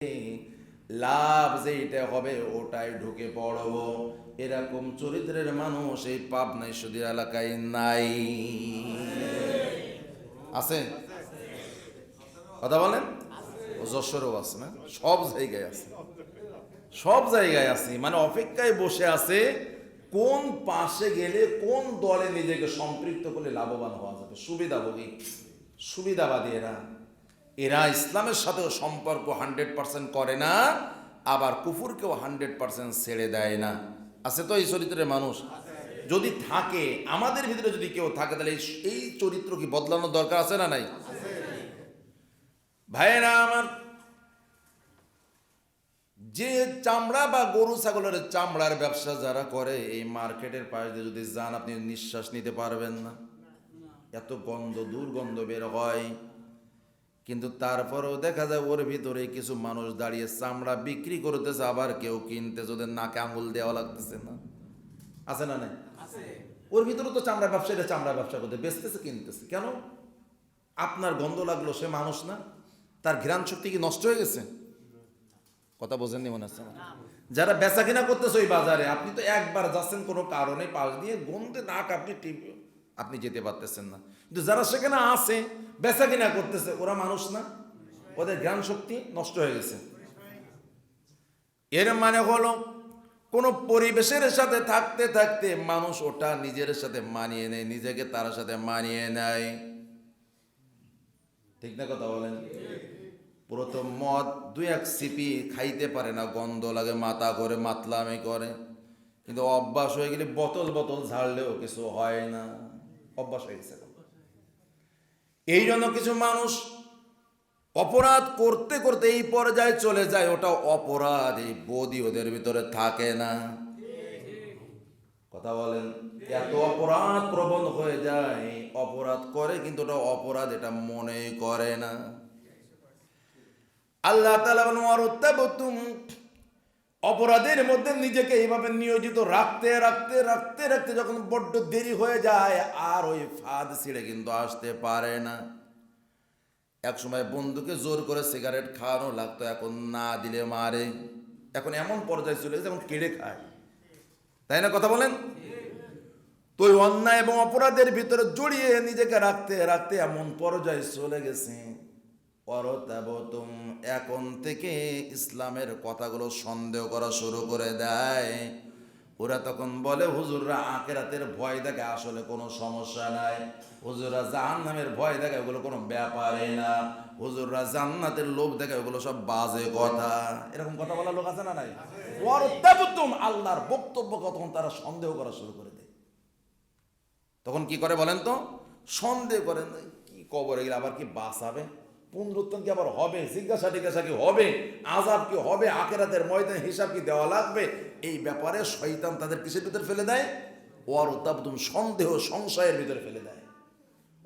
লাভ যেটা হবে ওটাই ঢুকে পড়ব, এরকম চরিত্রের মানুষ এই পাবনা ঈশ্বরদী এলাকায় নাই। আছে? কথা বলেন। যশোরেও আছে না? সব জায়গায় আছে, সব জায়গায় আছে। মানে অপেক্ষায় বসে আছে কোন পাশে গেলে কোন দলে নিজেকে সম্পৃক্ত করলে লাভবান হওয়া যাবে। সুবিধাভোগী, সুবিধাবাদী এরা। এরা ইসলামের সাথেও সম্পর্ক 100% করে না, আবার কুফুরকেও 100% ছেড়ে দেয় না। আছে তো এই চরিত্রের মানুষ? যদি থাকে, আমাদের ভিতরে যদি কেউ থাকে, তাহলে এই চরিত্র কি বদলানোর দরকার আছে না নাই? ভাইয়েরা আমার, যে চামড়া বা গরু ছাগলের চামড়ার ব্যবসা যারা করে, এই মার্কেটের পাশ দিয়ে যদি যান, আপনি নিঃশ্বাস নিতে পারবেন না, এত গন্ধ, দুর্গন্ধ বের হয়। কিন্তু তারপরেও দেখা যায় ওর ভিতরে কিছু মানুষ দাঁড়িয়ে চামড়া বিক্রি করতেছে, আবার কেউ কিনতেছে, ওদের নাকে আঙুল দেওয়া লাগতেছে না? আছে না নাই? ওর ভিতরে তো চামড়া ব্যবসায়ীরা চামড়া ব্যবসা করতে বেচতেছে, কিনতেছে। কেন? আপনার গন্ধ লাগলো, সে মানুষ না? তার ঘ্রাণ শক্তি কি নষ্ট হয়ে গেছে? কথা বোঝেননি মনে হচ্ছে। যারা বেচা কিনা করতেছে ওই বাজারে, আপনি তো একবার যাচ্ছেন কোনো কারণে, পাশ দিয়ে গন্ধে নাক আপনি যেতে পারতেছেন না। কিন্তু যারা সেখানে আছে বেচা কিনা করতেছে, ওরা মানুষ না? ওদের জ্ঞান শক্তি নষ্ট হয়ে গেছে। এর মানে হলো কোন পরিবেশের সাথে থাকতে থাকতে মানুষ ওটা নিজের সাথে মানিয়ে নেয়, নিজেকে তার সাথে মানিয়ে নেয়। ঠিক না? কথা বলেন। প্রথম মদ 2-1 সিপি খাইতে পারে না, গন্ধ লাগে, মাথা করে মাতলামি করে। কিন্তু অভ্যাস হয়ে গেলে বোতল বোতল ঝাড়লেও কিছু হয় না, অভ্যাস হয়ে গেছে। এই জন্য কিছু মানুষ অপরাধ করতে করতে এই পর্যায়ে চলে যায়, ওটা অপরাধ, এই বোধই ওদের ভিতরে থাকে না। কথা বলেন। এত অপরাধ প্রবণ হয়ে যায়, অপরাধ করে কিন্তু ওটা অপরাধ এটা মনে করে না। আল্লাহ তাআলা বলেন, অপরাধের মধ্যে নিজেকে এইভাবে নিয়োজিত রাখতে রাখতে রাখতে রাখতে যখন বড্ড দেরি হয়ে যায়, আর ওই ফাঁদ ছিঁড়ে কিন্তু আসতে পারে না। এক সময় বন্ধুকে জোর করে সিগারেট খাওয়ানো লাগতো, এখন না দিলে মারে। এখন এমন পর্যায়ে চলে গেছে, এখন কেড়ে খায়। তাই না? কথা বলেন। তো ওই অন্যায় এবং অপরাধের ভিতরে জড়িয়ে নিজেকে রাখতে রাখতে এমন পর্যায়ে চলে গেছে, এখন থেকে ইসলামের কথাগুলো সন্দেহ করা শুরু করে দেয়। ওরা তখন বলে, হুজুররা আখিরাতের ভয় দেখে, আসলে কোনো সমস্যা নাই। হুজুররা জাহান্নামের ভয় দেখে, ওগুলো কোনো ব্যাপারই না। হুজুররা জান্নাতের লোভ দেখে, ওগুলো সব বাজে কথা। এরকম কথা বলার লোক আছে না নাই? আল্লাহর বক্তব্য তখন তারা সন্দেহ করা শুরু করে দেয়। তখন কি করে বলেন তো? সন্দেহ করেন, কি কবরে গেলে আবার কি বাঁচাবে, পুনরুত্থান কি আবার হবে, জিজ্ঞাসা টিজ্ঞাসা কি হবে, আযাব কি হবে, আখিরাতের ময়দানে হিসাব কি দেওয়া লাগবে, এই ব্যাপারে শয়তান তাদের কিসের ভিতরে ফেলে দেয়? ওয়ারতাবতুম, সন্দেহ সংশয়ের ভিতরে ফেলে দেয়।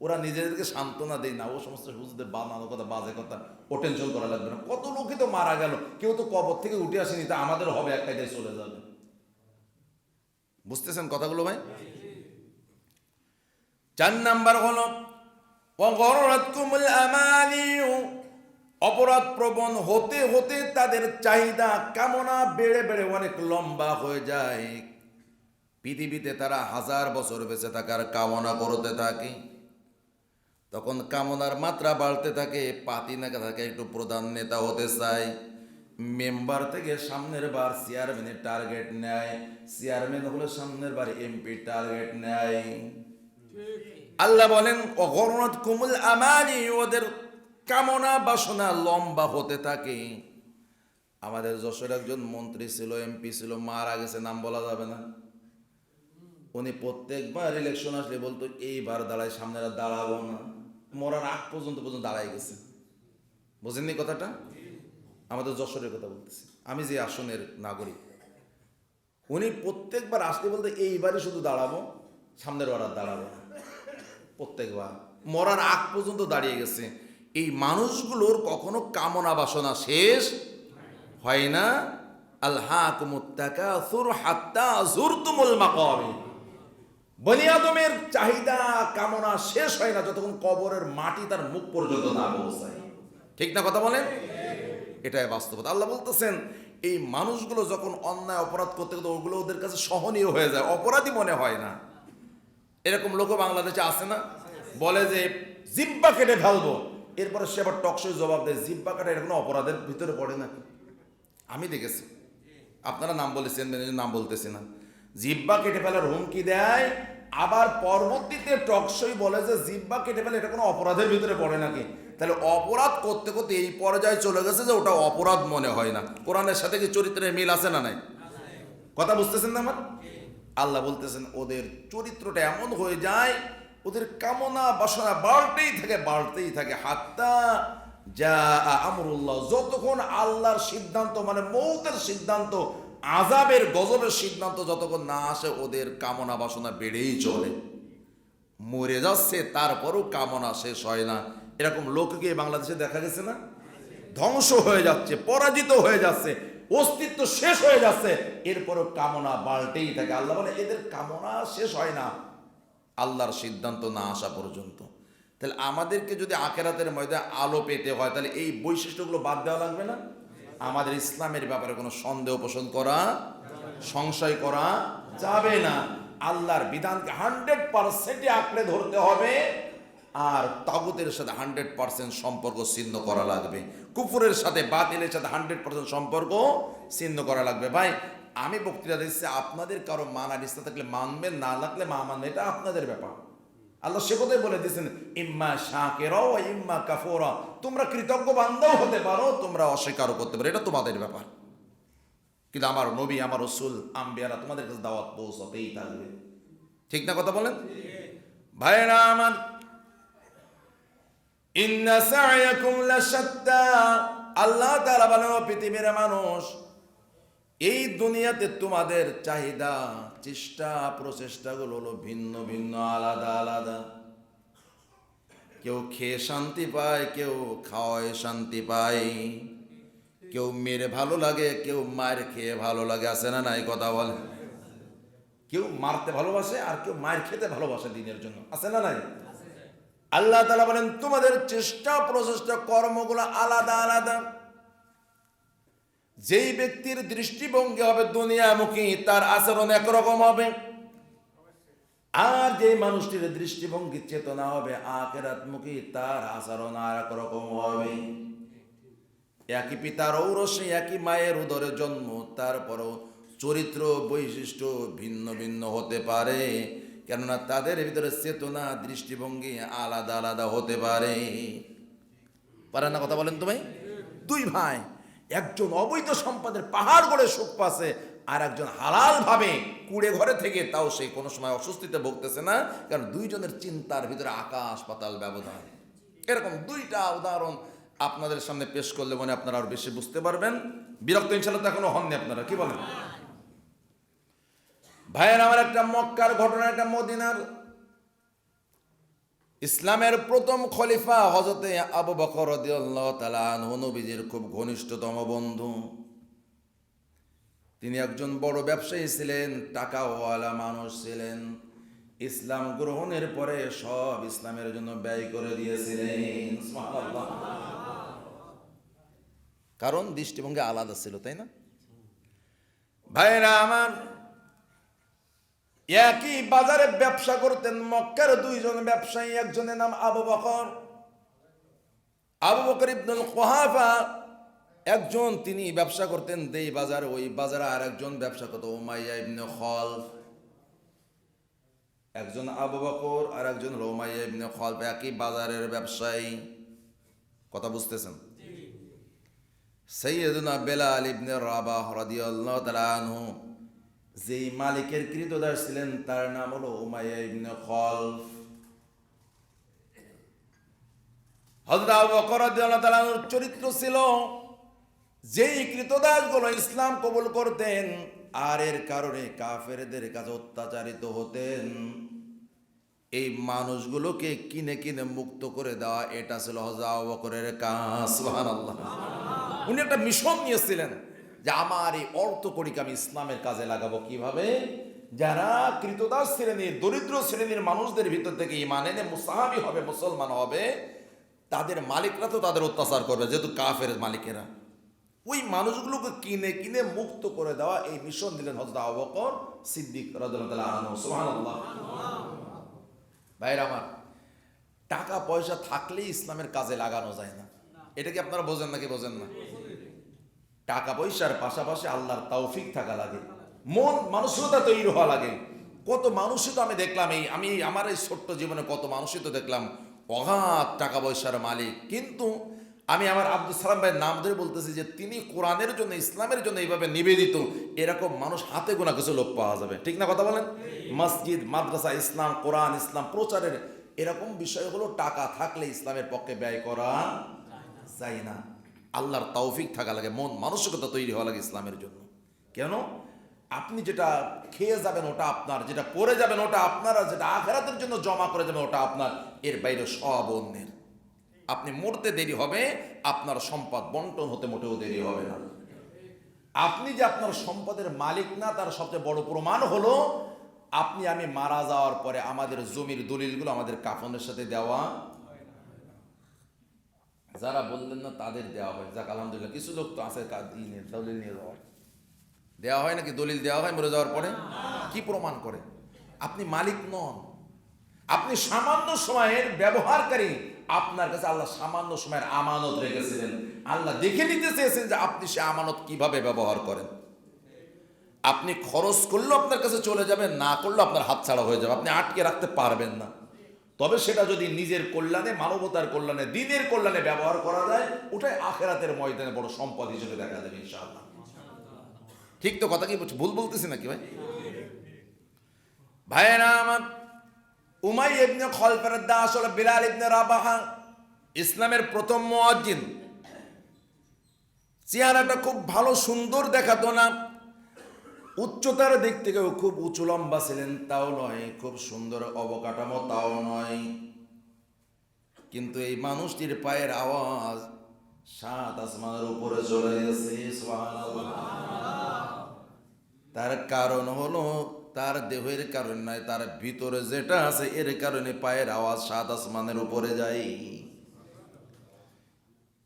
ওরা নিজেদেরকে সান্ত্বনা দেয় না, ও সমস্ত হুজুরদের বানানো কথা, বাজে কথা, ও টেনশন করা লাগবে না। কত লোকই তো মারা গেল, কেউ তো কবর থেকে উঠে আসেনি, তা আমাদের হবে, এক কায়দায় চলে যাবে। বুঝতেছেন কথাগুলো ভাই? 4 নাম্বার হলো অপরাধ প্রবণ হতে হতে তাদের চাহিদা কামনা বেড়ে বেড়ে অনেক লম্বা হয়ে যায়। পৃথিবীতে তারা 1000 বছর বেঁচে থাকার কামনা করতে থাকে। তখন কামনার মাত্রা বাড়তে থাকে, পাতি নাকা থাকে একটু প্রধান নেতা হতে চায়, মেম্বার থেকে সামনের বার চেয়ারম্যানের টার্গেট নেয়, চেয়ারম্যান হলে সামনের বার এমপি টার্গেট নেয়। আল্লাহ বলেন, অগরনাথ কুমুল আমানি, ওদের কামনা বাসনা লম্বা হতে থাকে। আমাদের যশোর একজন মন্ত্রী ছিল, এমপি ছিল, মারা গেছে, নাম বলা যাবে না। উনি প্রত্যেকবার ইলেকশন আসলে বলতো, এইবার দাঁড়ায়, সামনে আর দাঁড়াবো না। মরার আগ পর্যন্ত দাঁড়াই গেছে। বুঝেননি কথাটা? আমাদের যশোরের কথা বলতেছি, আমি যে আসনের নাগরিক। উনি প্রত্যেকবার আসলে বলতে, এইবারই শুধু দাঁড়াবো, সামনের বার আর দাঁড়াবো না। প্রত্যেকবার মরার আগ পর্যন্ত দাঁড়িয়ে গেছে। এই মানুষগুলোর কখনো কামনা বাসনা শেষ হয় না। আলহাকুমুত তাকাসুর হাত্তা যুরতুমুল মাকাবির, বনি আদমের চাহিদা কামনা শেষ হয় না যতক্ষণ কবরের মাটি তার মুখ পর্যন্ত না পৌঁছায়। ঠিক না কথা বলেন? এটাই বাস্তবতা। আল্লাহ বলতেছেন এই মানুষগুলো যখন অন্যায় অপরাধ করতে করতে ওগুলো ওদের কাছে সহনীয় হয়ে যায়, অপরাধী মনে হয় না। এরকম লোকও বাংলাদেশে আছে না, বলে যে জিব্বা কেটে ফেলবো, এরপরে সে আবার টকশই জবাব দেয় জিব্বা কাটা এটা কোনো অপরাধের ভিতরে পড়ে না। আমি দেখেছি, আপনারা নাম বলেছেন, নাম বলতেছি না, জিব্বা কেটে ফেলার হুমকি দেয়, আবার পরবর্তীতে টকশই বলে যে জিব্বা কেটে ফেলে এটা কোনো অপরাধের ভিতরে পড়ে নাকি। তাহলে অপরাধ করতে করতে এই পর্যায়ে চলে গেছে যে ওটা অপরাধ মনে হয় না। কোরআনের সাথে কি চরিত্রের মিল আছে না নাই? কথা বুঝতেছেন না আমার? আল্লাহ বলতেছেন ওদের চরিত্রটা এমন হয়ে যায়, ওদের কামনা বাসনা বাড়তেই থাকে হাত্তা যা আমরুল্লাহ, যতক্ষণ আল্লাহর সিদ্ধান্ত মানে মৌতের সিদ্ধান্ত, আযাবের গজবের সিদ্ধান্ত যতক্ষণ না আসে ওদের কামনা বাসনা বেড়েই চলে। মরে যাচ্ছে তারপরও কামনা শেষ হয় না। এরকম লোককে বাংলাদেশে দেখা গেছে না? ধ্বংস হয়ে যাচ্ছে, পরাজিত হয়ে যাচ্ছে, অস্তিত্ব শেষ হয়ে যাচ্ছে, এরপরও কামনা বাড়তেই থাকে। আল্লাহ বলে এদের কামনা শেষ হয় না আল্লাহর সিদ্ধান্ত না আসা পর্যন্ত। তাহলে আমাদেরকে যদি আখিরাতের ময়দানে আলো পেতে হয় তাহলে এই বৈশিষ্ট্যগুলো বাদ দেওয়া লাগবে না? আমাদের ইসলামের ব্যাপারে কোনো সন্দেহ পোষণ করা, সংশয় করা যাবে না। আল্লাহর বিধানকে 100% আঁকড়ে ধরতে হবে, আর তাগুতের সাথে 100% সম্পর্ক ছিন্ন করা লাগবে। কুফরের সাথে বাতিলের সাথে 100% সম্পর্ক ছিন্ন করা লাগবে। ভাই আমি বক্তৃতা দিচ্ছি, আপনাদের কারো মানার ইচ্ছা থাকলে মানবেন, না লাগলে মা মানবে, এটা আপনাদের ব্যাপার। আল্লাহ সে কথাই বলে দিয়েছেন ইম্মা শাকিরা ওয়া ইম্মা কাফুরা, তোমরা কৃতজ্ঞ বান্দাও হতে পারো, তোমরা অস্বীকারও করতে পারো, এটা তোমাদের ব্যাপার। কিন্তু আমার নবী, আমার রাসূল, আম্বিয়ারা তোমাদের কাছে দাওয়াত পৌঁছাতেই থাকবে। ঠিক না কথা বলেন? ভাইরা আমার, ইন্না সা'য়াকুম লাশাত্তা, আল্লাহ তাআলা বলেন পৃথিবীর মানুষ, এই দুনিয়াতে তোমাদের চাহিদা, চেষ্টা, প্রচেষ্টাগুলো হলো ভিন্ন ভিন্ন, আলাদা আলাদা। কেউ খেয়ে শান্তি পায়, কেউ খাওয়ায় শান্তি পায়, কেউ মেরে ভালো লাগে, কেউ মার খেয়ে ভালো লাগে, আছে না নাই? কথা বলে, কেউ মারতে ভালোবাসে আর কেউ মার খেতে ভালোবাসে দিনের জন্য, আছে না নাই? আল্লাহ তাআলা বলেন তোমাদের চেষ্টা, প্রচেষ্টা, কর্মগুলো আলাদা আলাদা। যেই ব্যক্তির দৃষ্টিভঙ্গি হবে দুনিয়ামুখী তার আচরণ একরকম হবে, আর যে মানুষটির দৃষ্টিভঙ্গি চেতনা হবে আখিরাতমুখী তার আচরণ আর এক রকম হবে। একই পিতার ঔরসে, একই মায়ের উদরে জন্ম, তারপরও চরিত্র বৈশিষ্ট্য ভিন্ন ভিন্ন হতে পারে, কেননা তাদের ভিতরে চেতনা, দৃষ্টিভঙ্গি আলাদা আলাদা হতে পারে। পারে না? কথা বলেন তো ভাই। দুই ভাই, একজন অবৈধ সম্পদের পাহাড় গড়ে সুখ পাচ্ছে, আর একজন হালাল ভাবে কুড়ে ঘরে থেকে তাও সে কোনো সময় অস্বস্তিতে ভুগতেছে না, কারণ দুইজনের চিন্তার ভিতরে আকাশ পাতাল ব্যবধান। এরকম দুইটা উদাহরণ আপনাদের সামনে পেশ করলে মনে আপনারা আরো বেশি বুঝতে পারবেন। বিরক্ত ইনশাআল্লাহ তো এখনো হননি আপনারা, কি বলেন ভাইয়ের আমার? একটা মক্কার ঘটনা, একটা মদিনার। ইসলামের প্রথম খলিফা হযরতে আবু বকর রাদিয়াল্লাহু তাআলা আনহু, নবীজির খুব ঘনিষ্ঠতম বন্ধু। তিনি একজন বড় ব্যবসায়ী ছিলেন, টাকাওয়ালা মানুষ ছিলেন। ইসলাম গ্রহণের পরে সব ইসলামের জন্য ব্যয় করে দিয়েছিলেন, সুবহানাল্লাহ। কারণ দৃষ্টিভঙ্গি আলাদা ছিল, তাই না ভাইরা আমার? একই বাজারে ব্যবসা করতেন মক্কার দুইজন ব্যবসায়ী, একজনের নাম আবু বকর ইবনুল কুহাফা, একজন তিনি ব্যবসা করতেন দেই বাজার, ওই বাজারে আর একজন ব্যবসা করত উমাইয়া ইবনে খলফ। একজন আবু বকর আর একজন উমাইয়া ইবনে খলফ, একই বাজারের ব্যবসায়ী। কথা বুঝতেছেন? সাইয়্যিদুনা বেলাল ইবনে রাবাহ রাদিয়াল্লাহু তাআলা আনহু যেই মালিকের ক্রীতদাস ছিলেন তার নাম হলো উমাইয়া ইবনে খলফ। হযরত আবু বকর রাদিয়াল্লাহু তাআলা আনহুর চরিত্র ছিল, যেই ক্রীতদাসগুলো ইসলাম কবুল করতেন আর এর কারণে কাফেরদের কাছে অত্যাচারিত হতেন, এই মানুষগুলোকে কিনে কিনে মুক্ত করে দেওয়া, এটা ছিল হযরত আবু বকরের কাজ, সুবহানাল্লাহ। উনি একটা মিশন নিয়েছিলেন যে আমার এই অর্থ কড়িকে আমি ইসলামের কাজে লাগাবো। কিভাবে? যারা ক্রীতদাস শ্রেণীর, দরিদ্র শ্রেণীর মানুষদের ভিতর থেকে ঈমান এনে মুসাহাবি হবে, মুসলমান হবে, তাদের মালিকরা তো তাদের অত্যাচার করবে, যেহেতু কাফের মালিকেরা। ওই মানুষগুলোকে কিনে কিনে মুক্ত করে দেওয়া, এই মিশন দিলেন হযরত আবু বকর সিদ্দিক রাদিয়াল্লাহু আনহু। সুবহানাল্লাহ। ভাইরা আমার, টাকা পয়সা থাকলেই ইসলামের কাজে লাগানো যায় না। এটা কি আপনারা বোঝেন নাকি বোঝেন না? টাকা পয়সার পাশাপাশি আল্লাহর তৌফিক থাকা লাগে, মন মানসিকতা তৈরি হওয়া লাগে। কত মানুষই তো আমি দেখলাম, আমি আমার এই ছোট্ট জীবনে কত মানুষই তো দেখলাম অগাধ টাকা পয়সার মালিক, কিন্তু আমি আমার আব্দুল সালাম ভাইয়ের নাম ধরে বলতেছি যে তিনি কোরআনের জন্য, ইসলামের জন্য এইভাবে নিবেদিত, এরকম মানুষ হাতে গোনা কিছু লোক পাওয়া যাবে। ঠিক না কথা বলেন? মসজিদ, মাদ্রাসা, ইসলাম, কোরআন, ইসলাম প্রচারের এরকম বিষয়গুলো টাকা থাকলে ইসলামের পক্ষে ব্যয় করা যায় না। আল্লাহর তৌফিক থাকা লাগে, মন মানসিকতা তৈরি হওয়া লাগে ইসলামের জন্য। কেন? আপনি যেটা খেয়ে যাবেন ওটা আপনার, যেটা পরে যাবেন ওটা আপনার, আর যেটা আখিরাতের জন্য জমা করে যাবেন ওটা আপনার, এর বাইরে সব অন্যের। আপনি মরতে দেরি হবে, আপনার সম্পদ বন্টন হতে মোটেও দেরি হবে না। আপনি যে আপনার সম্পদের মালিক না, তার সবচেয়ে বড় প্রমাণ হলো আপনি আমি মারা যাওয়ার পরে আমাদের জমির দলিলগুলো আমাদের কাফনের সাথে দেওয়া। যারা বললেন না তাদের দেওয়া হয়, যাক আলহামদুলিল্লাহ। কিছু লোক তো আছে দলিল নিয়ে যাওয়া দেওয়া হয় নাকি, দলিল দেওয়া হয় মরে যাওয়ার পরে। কি প্রমাণ করে? আপনি মালিক নন, আপনি সামান্য সময়ের ব্যবহারকারী। আপনার কাছে আল্লাহ সামান্য সময়ের আমানত রেখেছিলেন, আল্লাহ দেখে নিতে চেয়েছেন যে আপনি সে আমানত কিভাবে ব্যবহার করেন। আপনি খরচ করলেও আপনার কাছে চলে যাবে, না করলেও আপনার হাতছাড়া হয়ে যাবে, আপনি আটকে রাখতে পারবেন না। তবে সেটা যদি নিজের কল্যাণে, মানবতার কল্যাণে, দিনের কল্যাণে ব্যবহার করা যায়, ওটাই আখিরাতের ময়দানে বড় সম্পদ হিসেবে দেখা যাবে ইনশাআল্লাহ। ঠিক তো কথা? কি ভুল বলতেছি নাকি ভাই? ভাইয়েরা আমার, উমাইয়া ইবনে খলফের দা আসলে বিলাল ইবনে রাবাহা ইসলামের প্রথম মুয়াজ্জিন। চেহারাটা খুব ভালো সুন্দর দেখাতো না, উচ্চতার দিক থেকেও খুব উঁচু লম্বা ছিলেন তাও নয়, খুব সুন্দর অবকাঠামো তাও নয়। কিন্তু এই মানুষটির পায়ের আওয়াজ সাত আসমানের উপরে চলে গেছে। সুবহানাল্লাহ। তার কারণ হলো তার দেহের কারণ নয়, তার ভিতরে যেটা আছে এর কারণে পায়ের আওয়াজ সাত আসমানের উপরে যায়।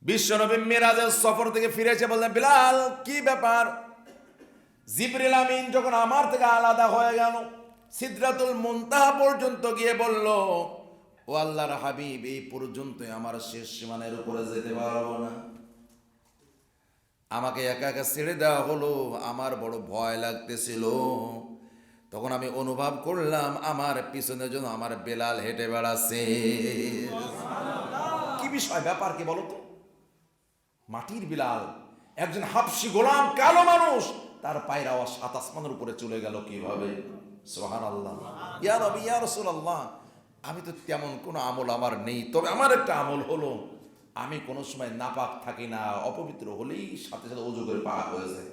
বিশ্বনবী মিরাজের সফর থেকে ফিরেছে, বললেন বিলাল কি ব্যাপার? জিবরিল আমিন যখন আমার থেকে আলাদা হয়ে গেল, সিদরাতুল মুনতাহা পর্যন্ত গিয়ে বলল, ও আল্লাহর হাবিব, এই পর্যন্ত আমার শেষ সীমানের উপরে যেতে পারবো না, আমাকে একা একা ছেড়ে দেওয়া হলো। আমার বড় ভয় লাগতেছিল। তখন আমি অনুভব করলাম আমার পিছনের জন্য আমার বেলাল হেঁটে বেড়াচ্ছে। কি বিষয়, ব্যাপার কি বলো তো? মাটির বিলাল, একজন হাবশি গোলাম, কালো মানুষ, তার পায়ের আওয়াজ সাত আসমানের উপরে চলে গেল কিভাবে? সুবহানাল্লাহ। ইয়া নবী, ইয়া রাসূলুল্লাহ, আমি তো তেমন কোনো আমল আমার নেই, তবে আমার একটা আমল হলো আমি কোনো সময় নাপাক থাকি না, অপবিত্র হলেই সাথে সাথে ওযু করে পাক হয়ে যায়।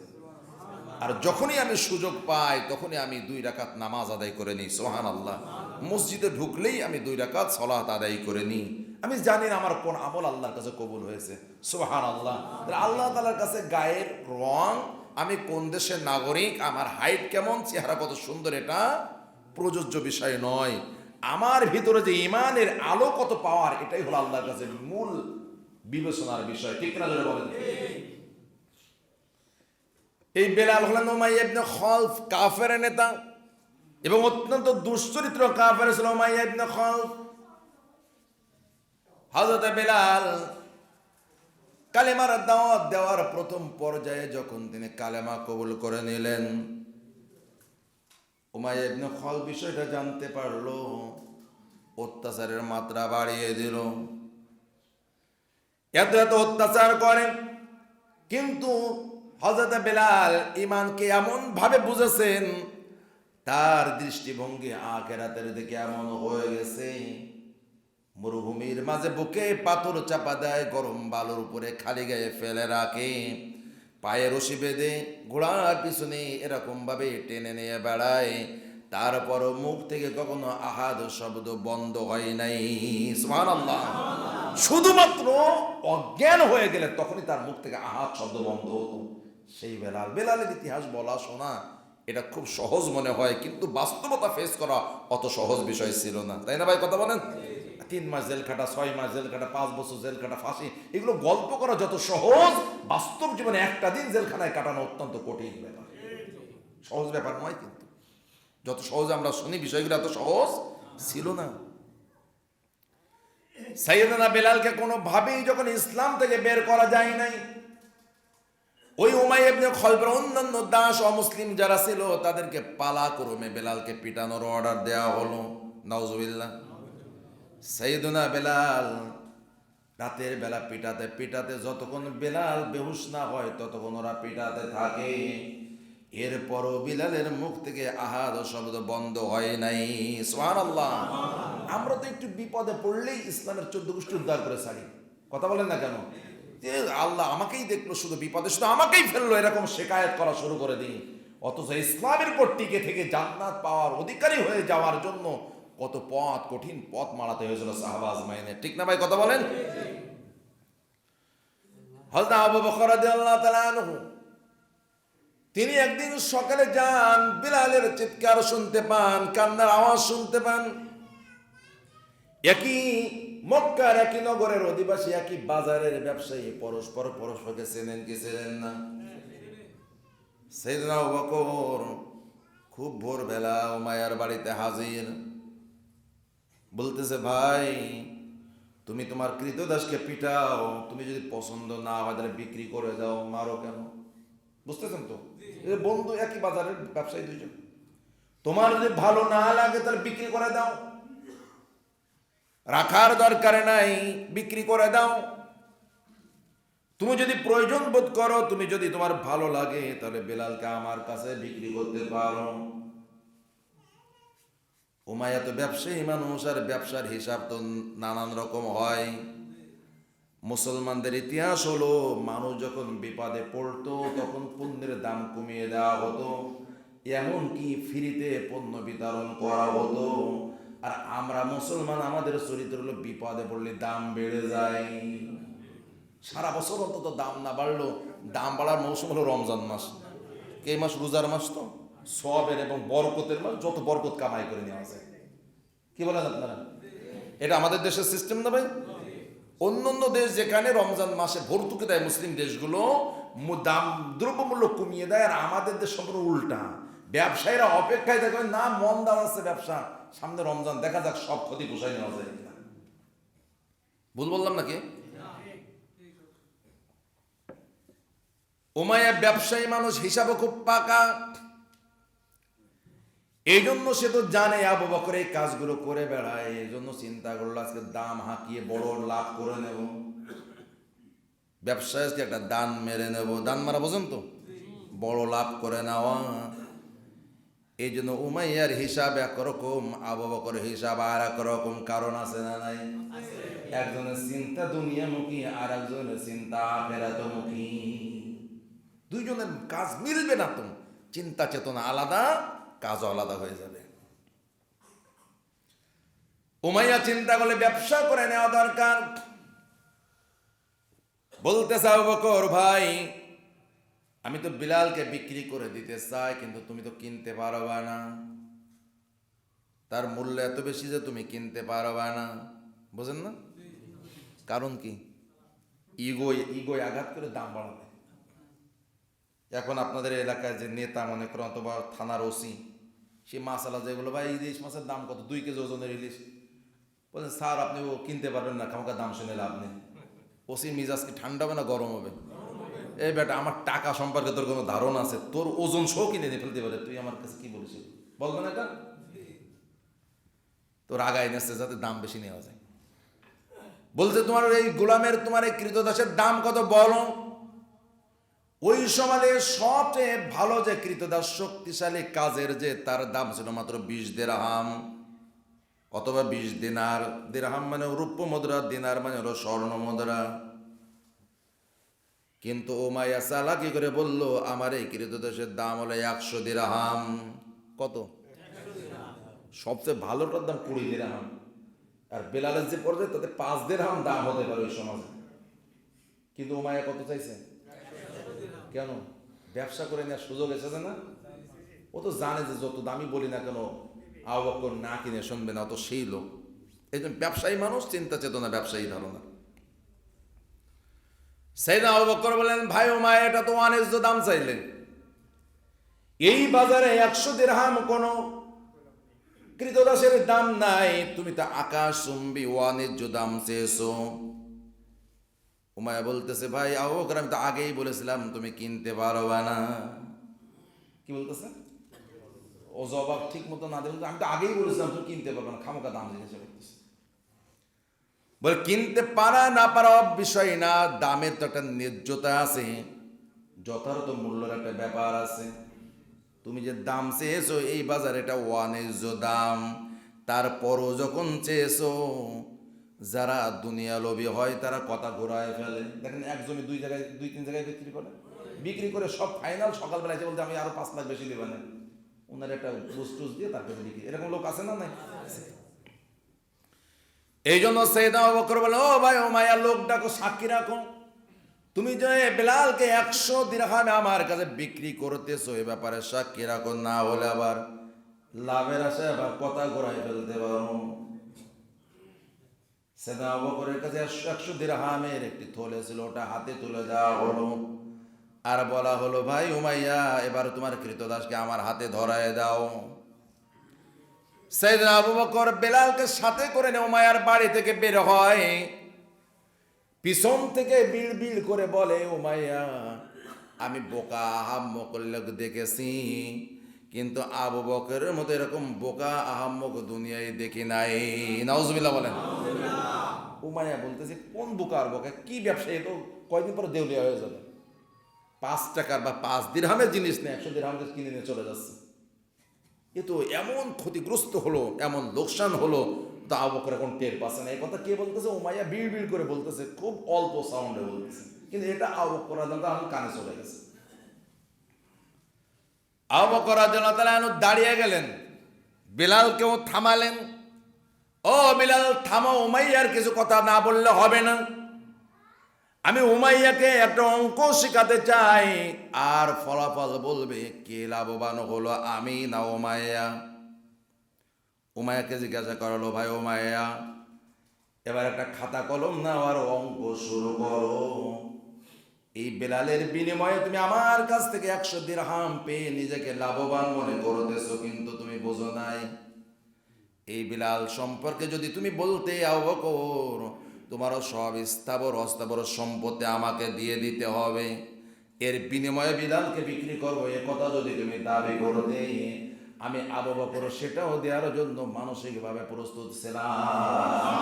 আর যখনই আমি সুযোগ পাই তখনই আমি 2 রাকাত নামাজ আদায় করে নিই। সুবহানাল্লাহ। মসজিদে ঢুকলেই আমি 2 রাকাত সালাত আদায় করে নিই। আমি জানি না আমার কোন আমল আল্লাহর কাছে কবুল হয়েছে। সুবহানাল্লাহ। আল্লাহ তাআলার কাছে গায়ের রং, আমি কোন দেশের নাগরিক, আমার হাইট কেমন, চেহারা কত সুন্দর, এটা প্রযোজ্য বিষয় নয়। আমার ভিতরে যে ঈমানের আলো কত পাওয়ার, এটাই হলো আল্লাহর কাছে মূল বিবেচনার বিষয়। ঠিক না যারা বলেন? এই বেলাল হলেন উমাইয়া ইবনে খলফ, কাফের নেতা এবং অত্যন্ত দুশ্চরিত্র কাফের ছিল উমাইয়া ইবনে খলফ। হযরত বেলাল কালেমার দাওয়াত দেওয়ার প্রথম পর্যায়ে যখন তিনি কালেমা কবুল করে নিলেন, উমাইয়া ইবনে খলফ বিষয়টা জানতে পারলো, অত্যাচারের মাত্রা বাড়িয়ে দিল। এত এত অত্যাচার করেন, কিন্তু হযরত বেলাল ঈমানকে এমন ভাবে বুঝেছেন, তার দৃষ্টিভঙ্গি আখিরাতের দিকে এমন হয়ে গেছে, মরুভূমির মাঝে বুকে পাথর চাপা দেয়, গরম বালুর উপরে খালি গায়ে ফেলে রাখে, পায়ে রশি বেঁধে ঘোড়ার পিছনে এরকম ভাবে টেনে নিয়ে বেড়ায়, তারপরও মুখ থেকে কখনো আহাদ শব্দ বন্ধ হয় নাই। সুবহানাল্লাহ। শুধুমাত্র অজ্ঞান হয়ে গেলে তখনই তার মুখ থেকে আহাদ শব্দ বন্ধ হতো। সেই বেলাল, বেলালের ইতিহাস বলা শোনা এটা খুব সহজ মনে হয়, কিন্তু বাস্তবতা ফেস করা অত সহজ বিষয় ছিল না। তাই না ভাই, কথা বলেন? 3 মাস জেল খাটা, 6 মাস জেল খাটা, 5 বছর জেল খাটা, ফাঁসি, এগুলো গল্প করা যত সহজ, বাস্তব জীবনে একটা দিন জেলখানায় কাটানো অত্যন্ত কঠিন ব্যাপার, সহজ ব্যাপার নয়। কিন্তু যত সহজ আমরা শুনি বিষয়গুলো এত সহজ ছিল না। সাইয়েদনা বেলালকে কোনোভাবেই যখন ইসলাম থেকে বের করা যায় নাই, ওই উমাইয়া ইবনে খালবের অন্যান্য দাস অমুসলিম যারা ছিল তাদেরকে পালাক্রমে বেলালকে পিটানোর অর্ডার দেওয়া হলো। নাউজুবিল্লাহ। সাইয়েদনা বেলাল রাতের বেলা পিটাতে পিটাতে যতক্ষণ বেলাল বেহুশ না হয় ততক্ষণ ওরা পিটাতে থাকে। এরপরও বিলালের মুখ থেকে আহাদ শব্দ বন্ধ হয় নাই। সুবহানাল্লাহ। আমরা তো একটু বিপদে পড়লেই ইসলামের 14 গোষ্ঠী উদ্ধার করে ছাড়ি, কথা বলেন না কেন? যে আল্লাহ আমাকেই দেখলো, শুধু বিপদে শুধু আমাকেই ফেললো, এরকম শেকায়েত করা শুরু করে দিই। অথচ ইসলামের উপর টিকে থেকে জান্নাত পাওয়ার অধিকারী হয়ে যাওয়ার জন্য কত পথ, কঠিন পথ মারাতে হয়েছিল সাহাবা আজমাইনের, ঠিক না ভাই? কথা বলেন। হযরত আবু বকর রাদিয়াল্লাহু তাআলা আনহু তিনি একদিন সকালে যান, বিলালের চিৎকার শুনতে পান, কান্নার আওয়াজ শুনতে পান। একই মক্কার, একই নগরের অধিবাসী, একই বাজারের ব্যবসায়ী পরস্পরকে চেনেন কি চেনেন না? সাইয়েদনা আবু বকর খুব ভোরবেলা উমাইয়ার বাড়িতে হাজির, বলতেছে, ভাই তুমি তোমার কৃতদাসকে পিটাও, তুমি যদি পছন্দ না হয় তাহলে বিক্রি করে দাও, মারো কেন? বুঝতেছেন তো? বন্ধু, একই বাজারের ব্যবসায়ী দুইজন, তোমার যদি ভালো না লাগে তাহলে বিক্রি করে দাও, রাখার দরকার নাই, বিক্রি করে দাও। তুমি যদি প্রয়োজন বোধ করো, তুমি যদি তোমার ভালো লাগে তাহলে বেলালকে আমার কাছে বিক্রি করতে পারো। উমাইয়া তো ব্যবসায়ী মানুষ, আর ব্যবসার হিসাব তো নানান রকম হয়। মুসলমানদের ইতিহাস হলো, মানুষ যখন বিপদে পড়তো তখন পণ্যের দাম কমিয়ে দেওয়া হতো, এমনকি ফ্রিতে পণ্য বিতরণ করা হতো। আর আমরা মুসলমান, আমাদের চরিত্র হলো বিপদে পড়লে দাম বেড়ে যায়। সারা বছর অন্তত দাম না বাড়লো, দাম বাড়ার মৌসুম হলো রমজান মাস। এই মাস রোজার মাস, তো সওয়াবের এবং বরকতের মাস, যত বরকত কামাই করে নেওয়া যায়। কি বলেন আপনারা? এটা আমাদের দেশের সিস্টেম না ভাই? অন্য অন্য দেশ যেখানে রমজান মাসে ভর্তুকি দেয়, মুসলিম দেশগুলো দাম দ্রব্যমূল্য কমিয়ে দেয়, আর আমাদের দেশ সম্পূর্ণ উল্টা। ব্যবসায়ীরা অপেক্ষায় থাকে, না মন্দা আছে ব্যবসা, সামনে রমজান, দেখা যাক সব ক্ষতি পোষায় নেওয়া যায় কিনা। ভুল বললাম নাকি? উমাইয়া ব্যবসায়ী মানুষ, হিসাবে খুব পাকা, এই জন্য সে তো জানে আবু বকর এই কাজগুলো করে বেড়ায়। এই জন্য চিন্তা করলো আজকে দাম হাঁকিয়ে বড় লাভ করে নেব, ব্যবসায় আজকে একটা দান মেরে নেব। দান মারা বোঝেন তো? বড় লাভ করে নেওয়া। এই জন্য উমাইয়ার হিসাব একরকম, আবু বকর হিসাব আর একরকম। কারণ আছে না নাই? একজনের চিন্তা দুনিয়ামুখী, আর একজনের চিন্তা আখিরাতমুখী। দুইজনের কাজ মিলবে না, তো চিন্তা চেতনা আলাদা, কাজও আলাদা হয়ে যাবে। উমাইয়া চিন্তা করলে ব্যবসা করে নেওয়া দরকার। বলতেছে আবু বকর, ভাই আমি তো বিলালকে বিক্রি করে দিতে চাই, কিন্তু তুমি তো কিনতে পারবা না, তার মূল্য এত বেশি যে তুমি কিনতে পারবা না। বুঝেন না? কারণ কি? ইগোয় আঘাত করে দাম বাড়াবে। এখন আপনাদের এলাকায় যে নেতা মনে করেন, অথবা থানার ওসি, সে মাসালা যেগুলো, ভাই ইলিশ মাছের দাম কত, 2 কেজি ওজনের ইলিশ, বলছেন স্যার আপনি ও কিনতে পারবেন না, খামকা দাম শুনে লাভ নেই। ওসি মিজাজ কি ঠান্ডা হবে না গরম হবে? এই বেটা, আমার টাকা সম্পর্কে তোর কোনো ধারণা আছে? তোর ওজন সহ কিনে নিয়ে ফেলতে পারে, তুই আমার কাছে কি বলিস? বলবে না এটা? তোর আগায় নেছে যাতে দাম বেশি নেওয়া যায়। বলছে তোমার এই গোলামের, তোমার এই কৃতদাসের দাম কত বলো। ওই সময়ে সবচেয়ে ভালো যে কৃতদাস, শক্তিশালী কাজের, যে তার দাম ছিল মাত্র 20 দিরহাম অথবা 20 দিনার। দিরহাম মানে রূপ্য মুদ্রা, দিনার মানে হলো স্বর্ণ মুদ্রা। কিন্তু উমাইয়া চালাকি করে বলল, আমার এই কৃতদাসের দাম হলো 100 দিরহাম। কত? সবচেয়ে ভালোটার দাম 20 দিরহাম। আর বেলালের যে পর্যায়ে তাতে 5 দিরহাম দাম হতে পারে ওই সমাজে। কিন্তু উমাইয়া কত চাইছে? কেন? ব্যবসা করে নেওয়ার সুযোগ এসেছে না? ও তো জানে যে যত দামি বলি না কেন আবু বকর না কিনে শুনবে না, তো সেই লোক এই জন্য ব্যবসায়ী মানুষ, চিন্তা চেতনা ব্যবসায়ী ধারণা। সাইয়েদনা আবু বকর বলেন, ভাই উমাইয়া এটা তো অন্যায্য দাম চাইলেন, এই বাজারে 100 দিরহাম কোনো কৃতদাসের দাম নাই, তুমি তো আকাশচুম্বী অন্যায্য দাম চেয়েছো। উমাইয়া বলতেছে, ভাই আবু বকর আমি তো আগেই বলেছিলাম তুমি কিনতে পারবা না। কি বলতেছে? ও জবাব ঠিক মতো না দেবে, আমি তো আগেই বলেছিলাম তুমি কিনতে পারবে না, খামোকা দাম জিজ্ঞাসা করতেছে। বলে কিনতে পারা না পারা বিষয় না, দামের তো একটা ন্যায্যতা আছে, যথাযথ মূল্যের একটা ব্যাপার আছে। তুমি যে দাম চেয়েছো এই বাজারে এটা অন্যায্য দাম, তারপরও যখন চেয়েছো, যারা দুনিয়া লোভী হয় তারা কথা ঘোরায় ফেলে। দেখেন এক জমি 2 জায়গায় 2-3 জায়গায় বিক্রি করে সব ফাইনাল সকালবেলা এসে বলতে আমি আরো 5 লাখ বেশি দেবেন, ওনার একটা বুঝ টুস দিয়ে তারপরে বিক্রি, এরকম লোক আছে না নাই? এই জন্য সাইয়েদনা আবু বকর বলে, ও ভাই উমাইয়া লোকটাকে সাক্ষী রাখো, তুমি যে বেলালকে 100 দিরহামে আমার কাছে বিক্রি করতেছো এ ব্যাপারে সাক্ষী রাখো, না হলে আবার লাভের আশায় আবার কথা ঘোরায় ফেলতে পারো। সাইয়েদনা আবু বকরের কাছে 100 দিরহামের একটি থলে ছিল, ওটা হাতে তুলে দেওয়া হলো, আর বলা হলো, ভাই উমাইয়া এবার তোমার কৃতদাসকে আমার হাতে ধরায় দাও। সাইয়েদনা আবু বকর বেলালকে সাথে করে নিয়ে উমাইয়ার বাড়ি থেকে বের হয়, পিছন থেকে বিড় করে বলে, উমাইয়া আমি বোকা আহাম্মক লোক দেখেছি, কিন্তু আবু বকরের মতো এরকম বোকা আহাম্মক দুনিয়ায় দেখি নাই। নাউজুবিল্লাহ বলেন। উমাইয়া বলতেছে, কোন বোকা আর বোকা, কি ব্যবসায়ী, তো কয়দিন পরে দেউলিয়া হয়ে যাবে, 5 টাকার বা 5 দিরহামের জিনিস নেই 100 দিরহাম কিনে নিয়ে চলে যাচ্ছে। এ তো এমন ক্ষতিগ্রস্ত হলো, এমন লোকসান হলো, তা আবু বকর এখন টের পাচ্ছে না। এই কথা কে বলতেছে? উমাইয়া বিড় করে বলতেছে, খুব অল্প সাউন্ডে বলতেছে, কিন্তু এটা আবু বকর রাদিয়াল্লাহু আনহু কানে চলে গেছে। আবু বকর রাদিয়াল্লাহু তাআলা আনহু দাঁড়িয়ে গেলেন, বেলালকেও থামালেন, ও বেলাল থামো, উমাইয়ার কিছু কথা না বললে হবে না, আমি উমাইয়াকে একটা অঙ্ক শেখাতে চাই, আর ফলাফল বলবে কে লাভবান হলো, আমি না উমাইয়া। উমাইয়াকে জিজ্ঞাসা করলো, ভাই উমাইয়া এবার একটা খাতা কলম নাও আর অঙ্ক শুরু করো, এই বেলালের বিনিময়ে তুমি আমার কাছ থেকে 100 দিরহাম পেয়ে নিজেকে লাভবান মনে করতেছো, কিন্তু তুমি বোঝো নাই এই বেলাল সম্পর্কে যদি তুমি বলতে আবু বকর তোমারও সব স্থাবর অস্থাবর সম্পত্তি আমাকে দিয়ে দিতে হবে, এর বিনিময়ে বেলালকে বিক্রি করবো, এ কথা যদি তুমি দাবি করতে, আমি আবু বকর সেটাও দেওয়ার জন্য মানসিকভাবে প্রস্তুত ছিলাম।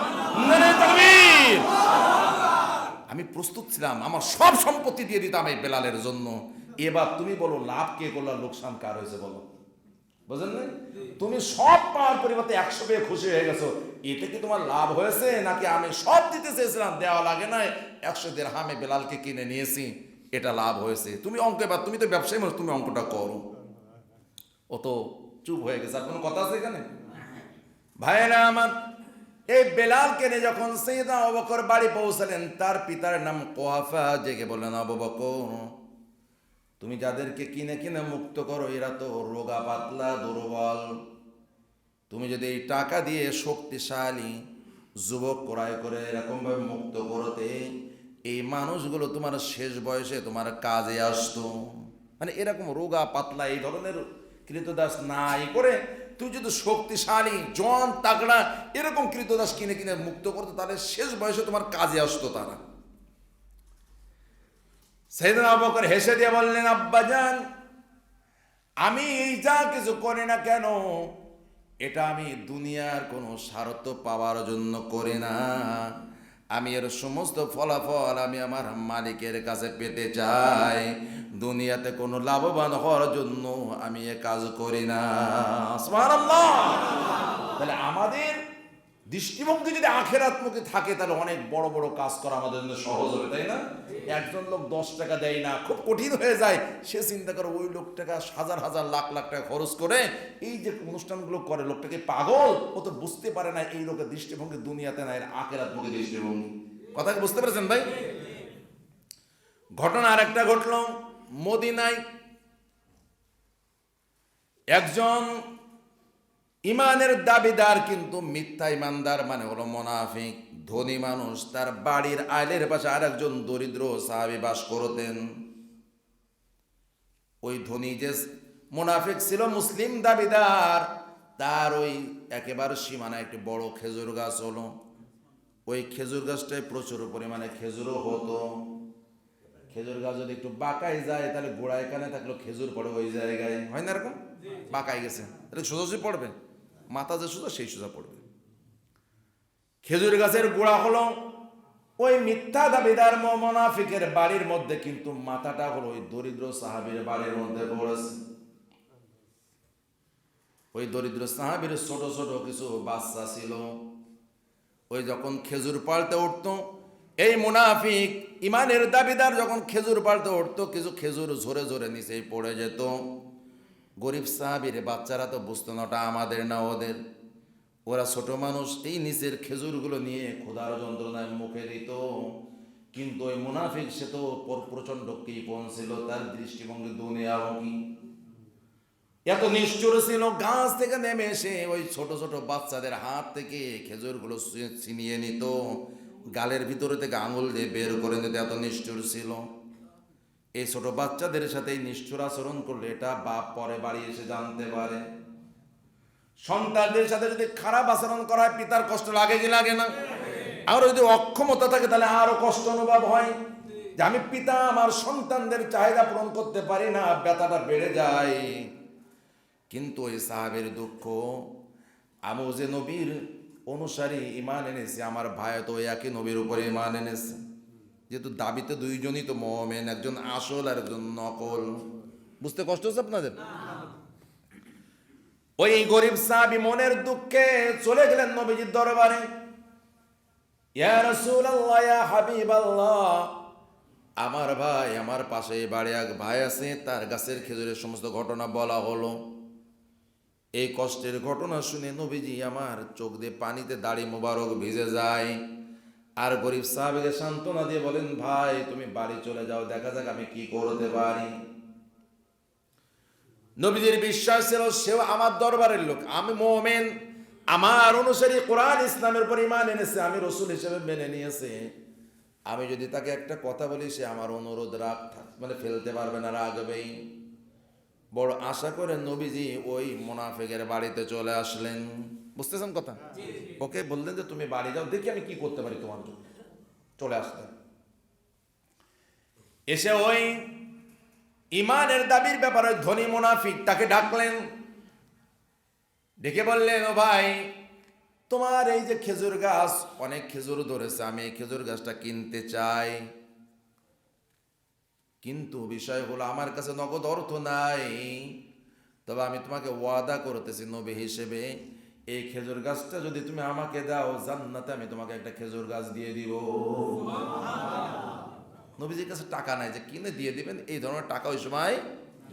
আমি প্রস্তুত ছিলাম, আমার সব সম্পত্তি দিয়ে দিতাম এই বেলালের জন্য। এবার তুমি বলো লাভ কে করলো, লোকসান কার হয়েছে বলো? বুঝলেন না? তুমি সব পাওয়ার পরিবর্তে 100 পেয়ে খুশি হয়ে গেছো, এটা কি তোমার লাভ হয়েছে, নাকি আমি সব দিতে চেয়েছিলাম দেওয়া লাগে না 100 দিরহামে বেলালকে কিনে নিয়েছি, এটা লাভ হয়েছে? তুমি অঙ্ক, এবার তুমি তো ব্যবসায়ী মানুষ, তুমি অঙ্কটা করো। ও তো চুপ হয়ে গেছে, আর কোনো কথা আছে এখানে? ভাইরা আমার, এই বেলালকে নিয়ে যখন সাইয়েদনা আবু বকর বাড়ি পৌঁছালেন, তার পিতার নাম কুহাফা, জেগে বললেন, আবু বকর তুমি যাদেরকে কিনে কিনে মুক্ত করো এরা তো রোগা পাতলা দুর্বল, তুমি যদি এই টাকা দিয়ে শক্তিশালী যুবক ক্রয় করে এরকম ভাবে মুক্ত করতে, এই মানুষগুলো তোমার শেষ বয়সে তোমার কাজে আসতো। মানে এরকম রোগা পাতলা এই ধরনের কৃতদাস নাই করে তুই যদি শক্তিশালী জন তাগড়া এরকম কৃতদাস কিনে কিনে মুক্ত করতো, তাহলে শেষ বয়সে তোমার কাজে আসতো তারা। সাইয়েদনা আবু বকর হেসে দিয়ে বললেন, আব্বাজান আমি এই যা কিছু করি না কেন, এটা আমি দুনিয়ার কোনো স্বার্থ পাওয়ার জন্য করি না, আমি এর সমস্ত ফলাফল আমি আমার মালিকের কাছে পেতে চাই, দুনিয়াতে কোনো লাভবান হওয়ার জন্য আমি এ কাজ করি না। সুবহানাল্লাহ। তাহলে আমাদের দৃষ্টিভঙ্গি যদি আখিরাতমুখী থাকে, তাহলে অনেক বড় বড় কাজ করা আমাদের জন্য সহজ হবে, তাই না? একজন লোক 10 টাকা দেয় না, খুব কঠিন হয়ে যায়, সে চিন্তা করে ওই লোকটাকে হাজার হাজার লাখ লাখ টাকা খরচ করে এই যে অনুষ্ঠানগুলো করে, লোকটাকে পাগল, ও তো বুঝতে পারে না এই লোকের দৃষ্টিভঙ্গি দুনিয়াতে না, এর আখিরাতমুখী দৃষ্টিভঙ্গি। কথা কি বুঝতে পেরেছেন ভাই? ঘটনা আর একটা ঘটল মদিনায়। একজন ইমানের দাবিদার কিন্তু মিথ্যা ইমানদার মানে হলো মুনাফিক। ধনী মানুষ, তার বাড়ির আইলের পাশে আরেকজন দরিদ্র সাহাবী বাস করতেন। ওই ধনী যে মুনাফিক ছিল মুসলিম দাবিদার, তার ওই একেবারে সীমানায় একটি বড় খেজুর গাছ হলো। ওই খেজুর গাছটায় প্রচুর পরিমাণে খেজুরও হতো। খেজুর গাছ যদি একটু বাঁকাই যায় তাহলে গোড়ায় কানে থাকলো খেজুর পড়ে ওই জায়গায়, হয় না এরকম? বাঁকাই গেছে তাহলে সোজাসুজি পড়বে, মাথা যে সোজা সেই সোজা পড়বে। খেজুর গাছের গোড়া হলো ওই মিথ্যা দাবিদার মুনাফিকের বাড়ির মধ্যে, কিন্তু মাথাটা হলো ওই দরিদ্র সাহাবীর বাড়ির মধ্যে পড়েছে। ওই দরিদ্র সাহাবীর ছোট ছোট কিছু বাচ্চা ছিল। ওই যখন খেজুর পাল্টে উঠতো, এই মুনাফিক ইমানের দাবিদার যখন খেজুর পাল্টে উঠতো, কিছু খেজুর ঝরে ঝরে নিচেই পড়ে যেত। গরিব সাহাবীর বাচ্চারা তো বুঝতো না ওটা আমাদের না ওদের, ওরা ছোট মানুষ, এই নিচের খেজুরগুলো নিয়ে ক্ষুধার যন্ত্রণায় মুখে দিত। কিন্তু ওই মুনাফিক সে তো প্রচন্ড কৃপণ ছিল, তার দৃষ্টিভঙ্গি দুনিয়ামুখী, এত নিষ্ঠুর ছিল। গাছ থেকে নেমে এসে ওই ছোট ছোট বাচ্চাদের হাত থেকে খেজুরগুলো ছিনিয়ে নিত, গালের ভিতরে থেকে আঙুল দিয়ে বের করে নিত, এত নিষ্ঠুর ছিল। এই ছোট বাচ্চাদের সাথে এই নিষ্ঠুর আচরণ করলে এটা বাপ পরে বাড়ি এসে জানতে পারে। সন্তানদের সাথে যদি খারাপ আচরণ করা হয় পিতার কষ্ট লাগে কি লাগে না? আর যদি অক্ষমতা থাকে তাহলে আরো কষ্ট অনুভব হয়, যে আমি পিতা আমার সন্তানদের চাহিদা পূরণ করতে পারি না, ব্যথাটা বেড়ে যায়। কিন্তু ওই সাহাবের দুঃখ, আমি যে নবীর অনুসারী ইমান এনেছি, আমার ভাই তো একই নবীর উপরে ইমান এনেছে, যেহেতু দাবিতে দুইজনই তো মুমিন, একজন আসল আর একজন নকল। বুঝতে কষ্ট হচ্ছে আপনাদের? ওই গরিব সাহাবী মনের দুঃখে চলে গেলেন নবীজির দরবারে। ইয়া রাসূলুল্লাহ, ইয়া হাবিবাল্লাহ, আমার ভাই, আমার পাশে বাড়ি এক ভাই আছে, তার গাছের খেজুরের সমস্ত ঘটনা বলা হলো। এই কষ্টের ঘটনা শুনে নবীজি আমার চোখ দিয়ে পানিতে দাড়ি মোবারক ভিজে যায়। আর গরিব সাহাবীকে সান্ত্বনা দিয়ে বলেন, ভাই তুমি বাড়ি চলে যাও, দেখা যাক আমি কি করতে পারি। নবীজির বিশ্বাস ছিল সেও আমার দরবারের লোক, আমি মুমিন, আমার অনুসারী, কোরআন ইসলামের উপর ঈমান এনেছে, আমি রাসূল হিসেবে মেনে নিয়েছে। আমি যদি তাকে একটা কথা বলি সে আমার অনুরোধ মানে ফেলতে পারবে না, রাখবেই। বড় আশা করে নবীজি ওই মুনাফিকের বাড়িতে চলে আসলেন। বুঝতেছেন কথা? ওকে বললেন যে তুমি বাড়ি যাও, দেখি আমি কি করতে পারি তোমার জন্য। চলে আসলেন, এসে ওই ইমানের দাবির ব্যাপারে ধনী মুনাফিক তাকে ডাকলেন, ডেকে বললেন, ও ভাই, তোমার এই যে খেজুর গাছ, অনেক খেজুর ধরেছে, আমি এই খেজুর গাছটা কিনতে চাই, কিন্তু বিষয় হলো আমার কাছে নগদ অর্থ নাই। তবে আমি তোমাকে ওয়াদা করতেছি নবী হিসেবে, এই খেজুর গাছটা যদি তুমি আমাকে দাও, জান্নাতে আমি তোমাকে একটা খেজুর গাছ দিয়ে দিব। নবীজির কাছে টাকা নাই যে কিনে দিয়ে দিবেন, এই ধরনের টাকা ওই সময়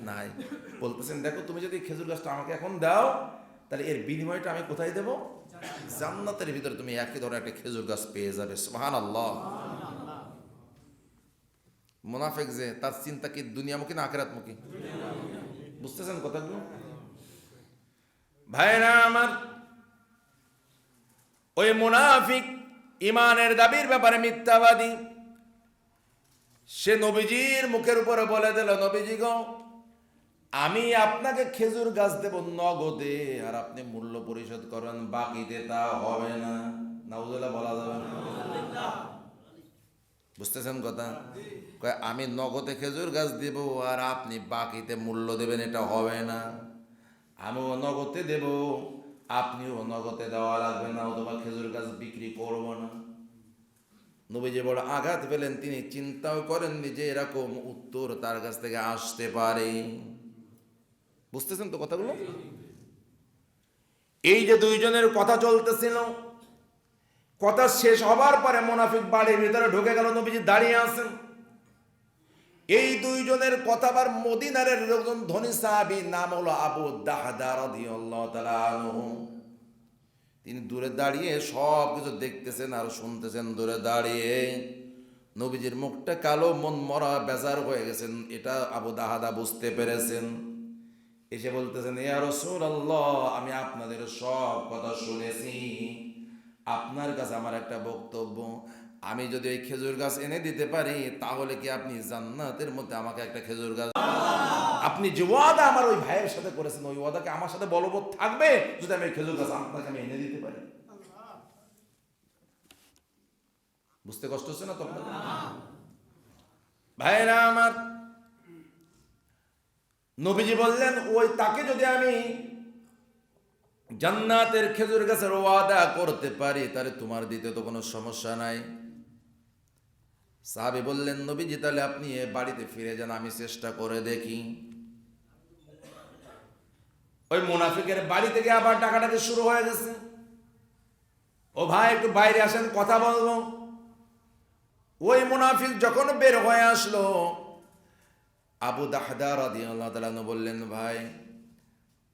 নাই। বলতেছেন, দেখো তুমি যদি খেজুর গাছটা আমাকে এখন দাও, তাহলে এর বিনিময়টা আমি কোথায় দেব? জান্নাতের ভিতরে তুমি একই ধরনের একটা খেজুর গাছ পেয়ে যাবে। সুবহানাল্লাহ। মুনাফিক যে, তার চিন্তা কি দুনিয়ামুখী না আখিরাতমুখী? বুঝতেছেন কথাগুলো? ভাইরা আমার, ওই মুনাফিক ইমানের দাবির ব্যাপারে মিথ্যাবাদী, সে নবীজির মুখের উপরে বলে দিল, নবীজি গো, আমি আপনাকে খেজুর গাছ দেব নগদে, আর আপনি মূল্য পরিশোধ করেন বাকিতে, তা হবে না। নাউজুবিল্লাহ বলা যাবে না? বুঝতেছেন কথা? আমি নগদে খেজুর গাছ দেব আর আপনি বাকিতে মূল্য দেবেন, এটা হবে না। আমিও নগদে দেব, আপনিও নগদে দেওয়া লাগবে না, অথবা খেজুর গাছ বিক্রি করব না। নবীজি বড় আঘাত পেলেন, তিনি চিন্তাও করেননি যে এরকম উত্তর তার কাছ থেকে আসতে পারে। বুঝতেছেন তো কথাগুলো? এই যে দুইজনের কথা চলতেছিল, কথা শেষ হবার পরে মুনাফিক বাড়ির ভিতরে ঢুকে গেল, নবীজি দাঁড়িয়ে আছেন। এই দুইজনের কথা আবার মদিনার একজন ধনী সাহাবী, নাম হলো আবু দাহদা রাদিয়াল্লাহু তাআলা আনহু। তিনি দূরে দাঁড়িয়ে সব কিছু দেখতেছেন আর শুনতেছেন দূরে দাঁড়িয়ে। নবীজির মুখটা কালো, মন মরা, বেজার হয়ে গেছেন, এটা আবু দাহদা বুঝতে পেরেছেন। এসে বলতেছেন, ইয়া রাসূলুল্লাহ, আমি আপনাদের সব কথা শুনেছি, আপনার কাছে আমার একটা বক্তব্য, আমি যদি ওই খেজুর গাছ এনে দিতে পারি তাহলে কি আপনি জান্নাতের মধ্যে আমাকে একটা খেজুর গাছ, আপনি যে ওয়াদা আমার ওই ভাইয়ের সাথে করেছেন ওই ওয়াদা কি আমার সাথে বলবৎ থাকবে যদি আমি ওই খেজুর গাছ আপনাকে আমি এনে দিতে পারি? বুঝতে কষ্ট হচ্ছে না তখন? ভাইরা আমার, নবীজি বললেন ওই তাকে যদি আমি জান্নাতের খেজুর গাছের ওয়াদা করতে পারি তাহলে তোমার দিতে তো কোনো সমস্যা নাই। সাহাবী বললেন, নবীজি তাহলে আপনি এ বাড়িতে ফিরে যান, আমি চেষ্টা করে দেখি। ওই মুনাফিকের বাড়ি থেকে আবার ডাকাডাকি শুরু হয়ে গেছে, ও ভাই একটু বাইরে আসেন কথা বলবো। ওই মুনাফিক যখন বের হয়ে আসলো, আবু দাহদা রাদিয়াল্লাহু তাআলা আনহু বললেন, ভাই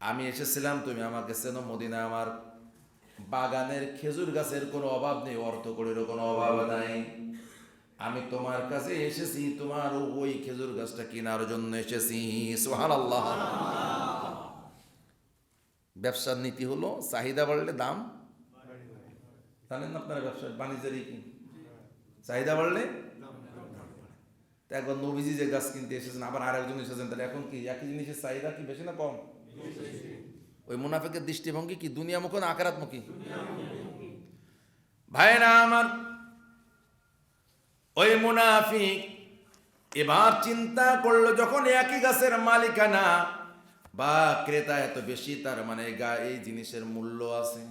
আমি এসেছিলাম, তুমি আমাকে চেনো, মদিনা আমার বাগানের খেজুর গাছের কোনো অভাব নেই, অর্থকড়িরও কোনো অভাব নাই, আমি তোমার কাছে এসেছি তোমার ওই খেজুর গাছটা কেনার জন্য এসেছি। সুবহানাল্লাহ। ব্যবসার নীতি হলো চাহিদা বাড়লে দাম, জানেন না আপনারা ব্যবসা বাণিজ্যেরই কি, চাহিদা বাড়লে একবার নবীজি যে গাছ কিনতে এসেছেন আবার আরেকজন এসেছেন, তাহলে এখন কি একই জিনিসের চাহিদা কি বেশি না কম? ওই মুনাফিকের দৃষ্টিভঙ্গি কি দুনিয়ামুখী না আখিরাতমুখী? ভাইরা আমার, ওই মুনাফিক এবার চিন্তা করলো যখন একই গাছের মালিকানা বা ক্রেতা এত বেশি, তার মানে এই জিনিসের মূল্য আছে,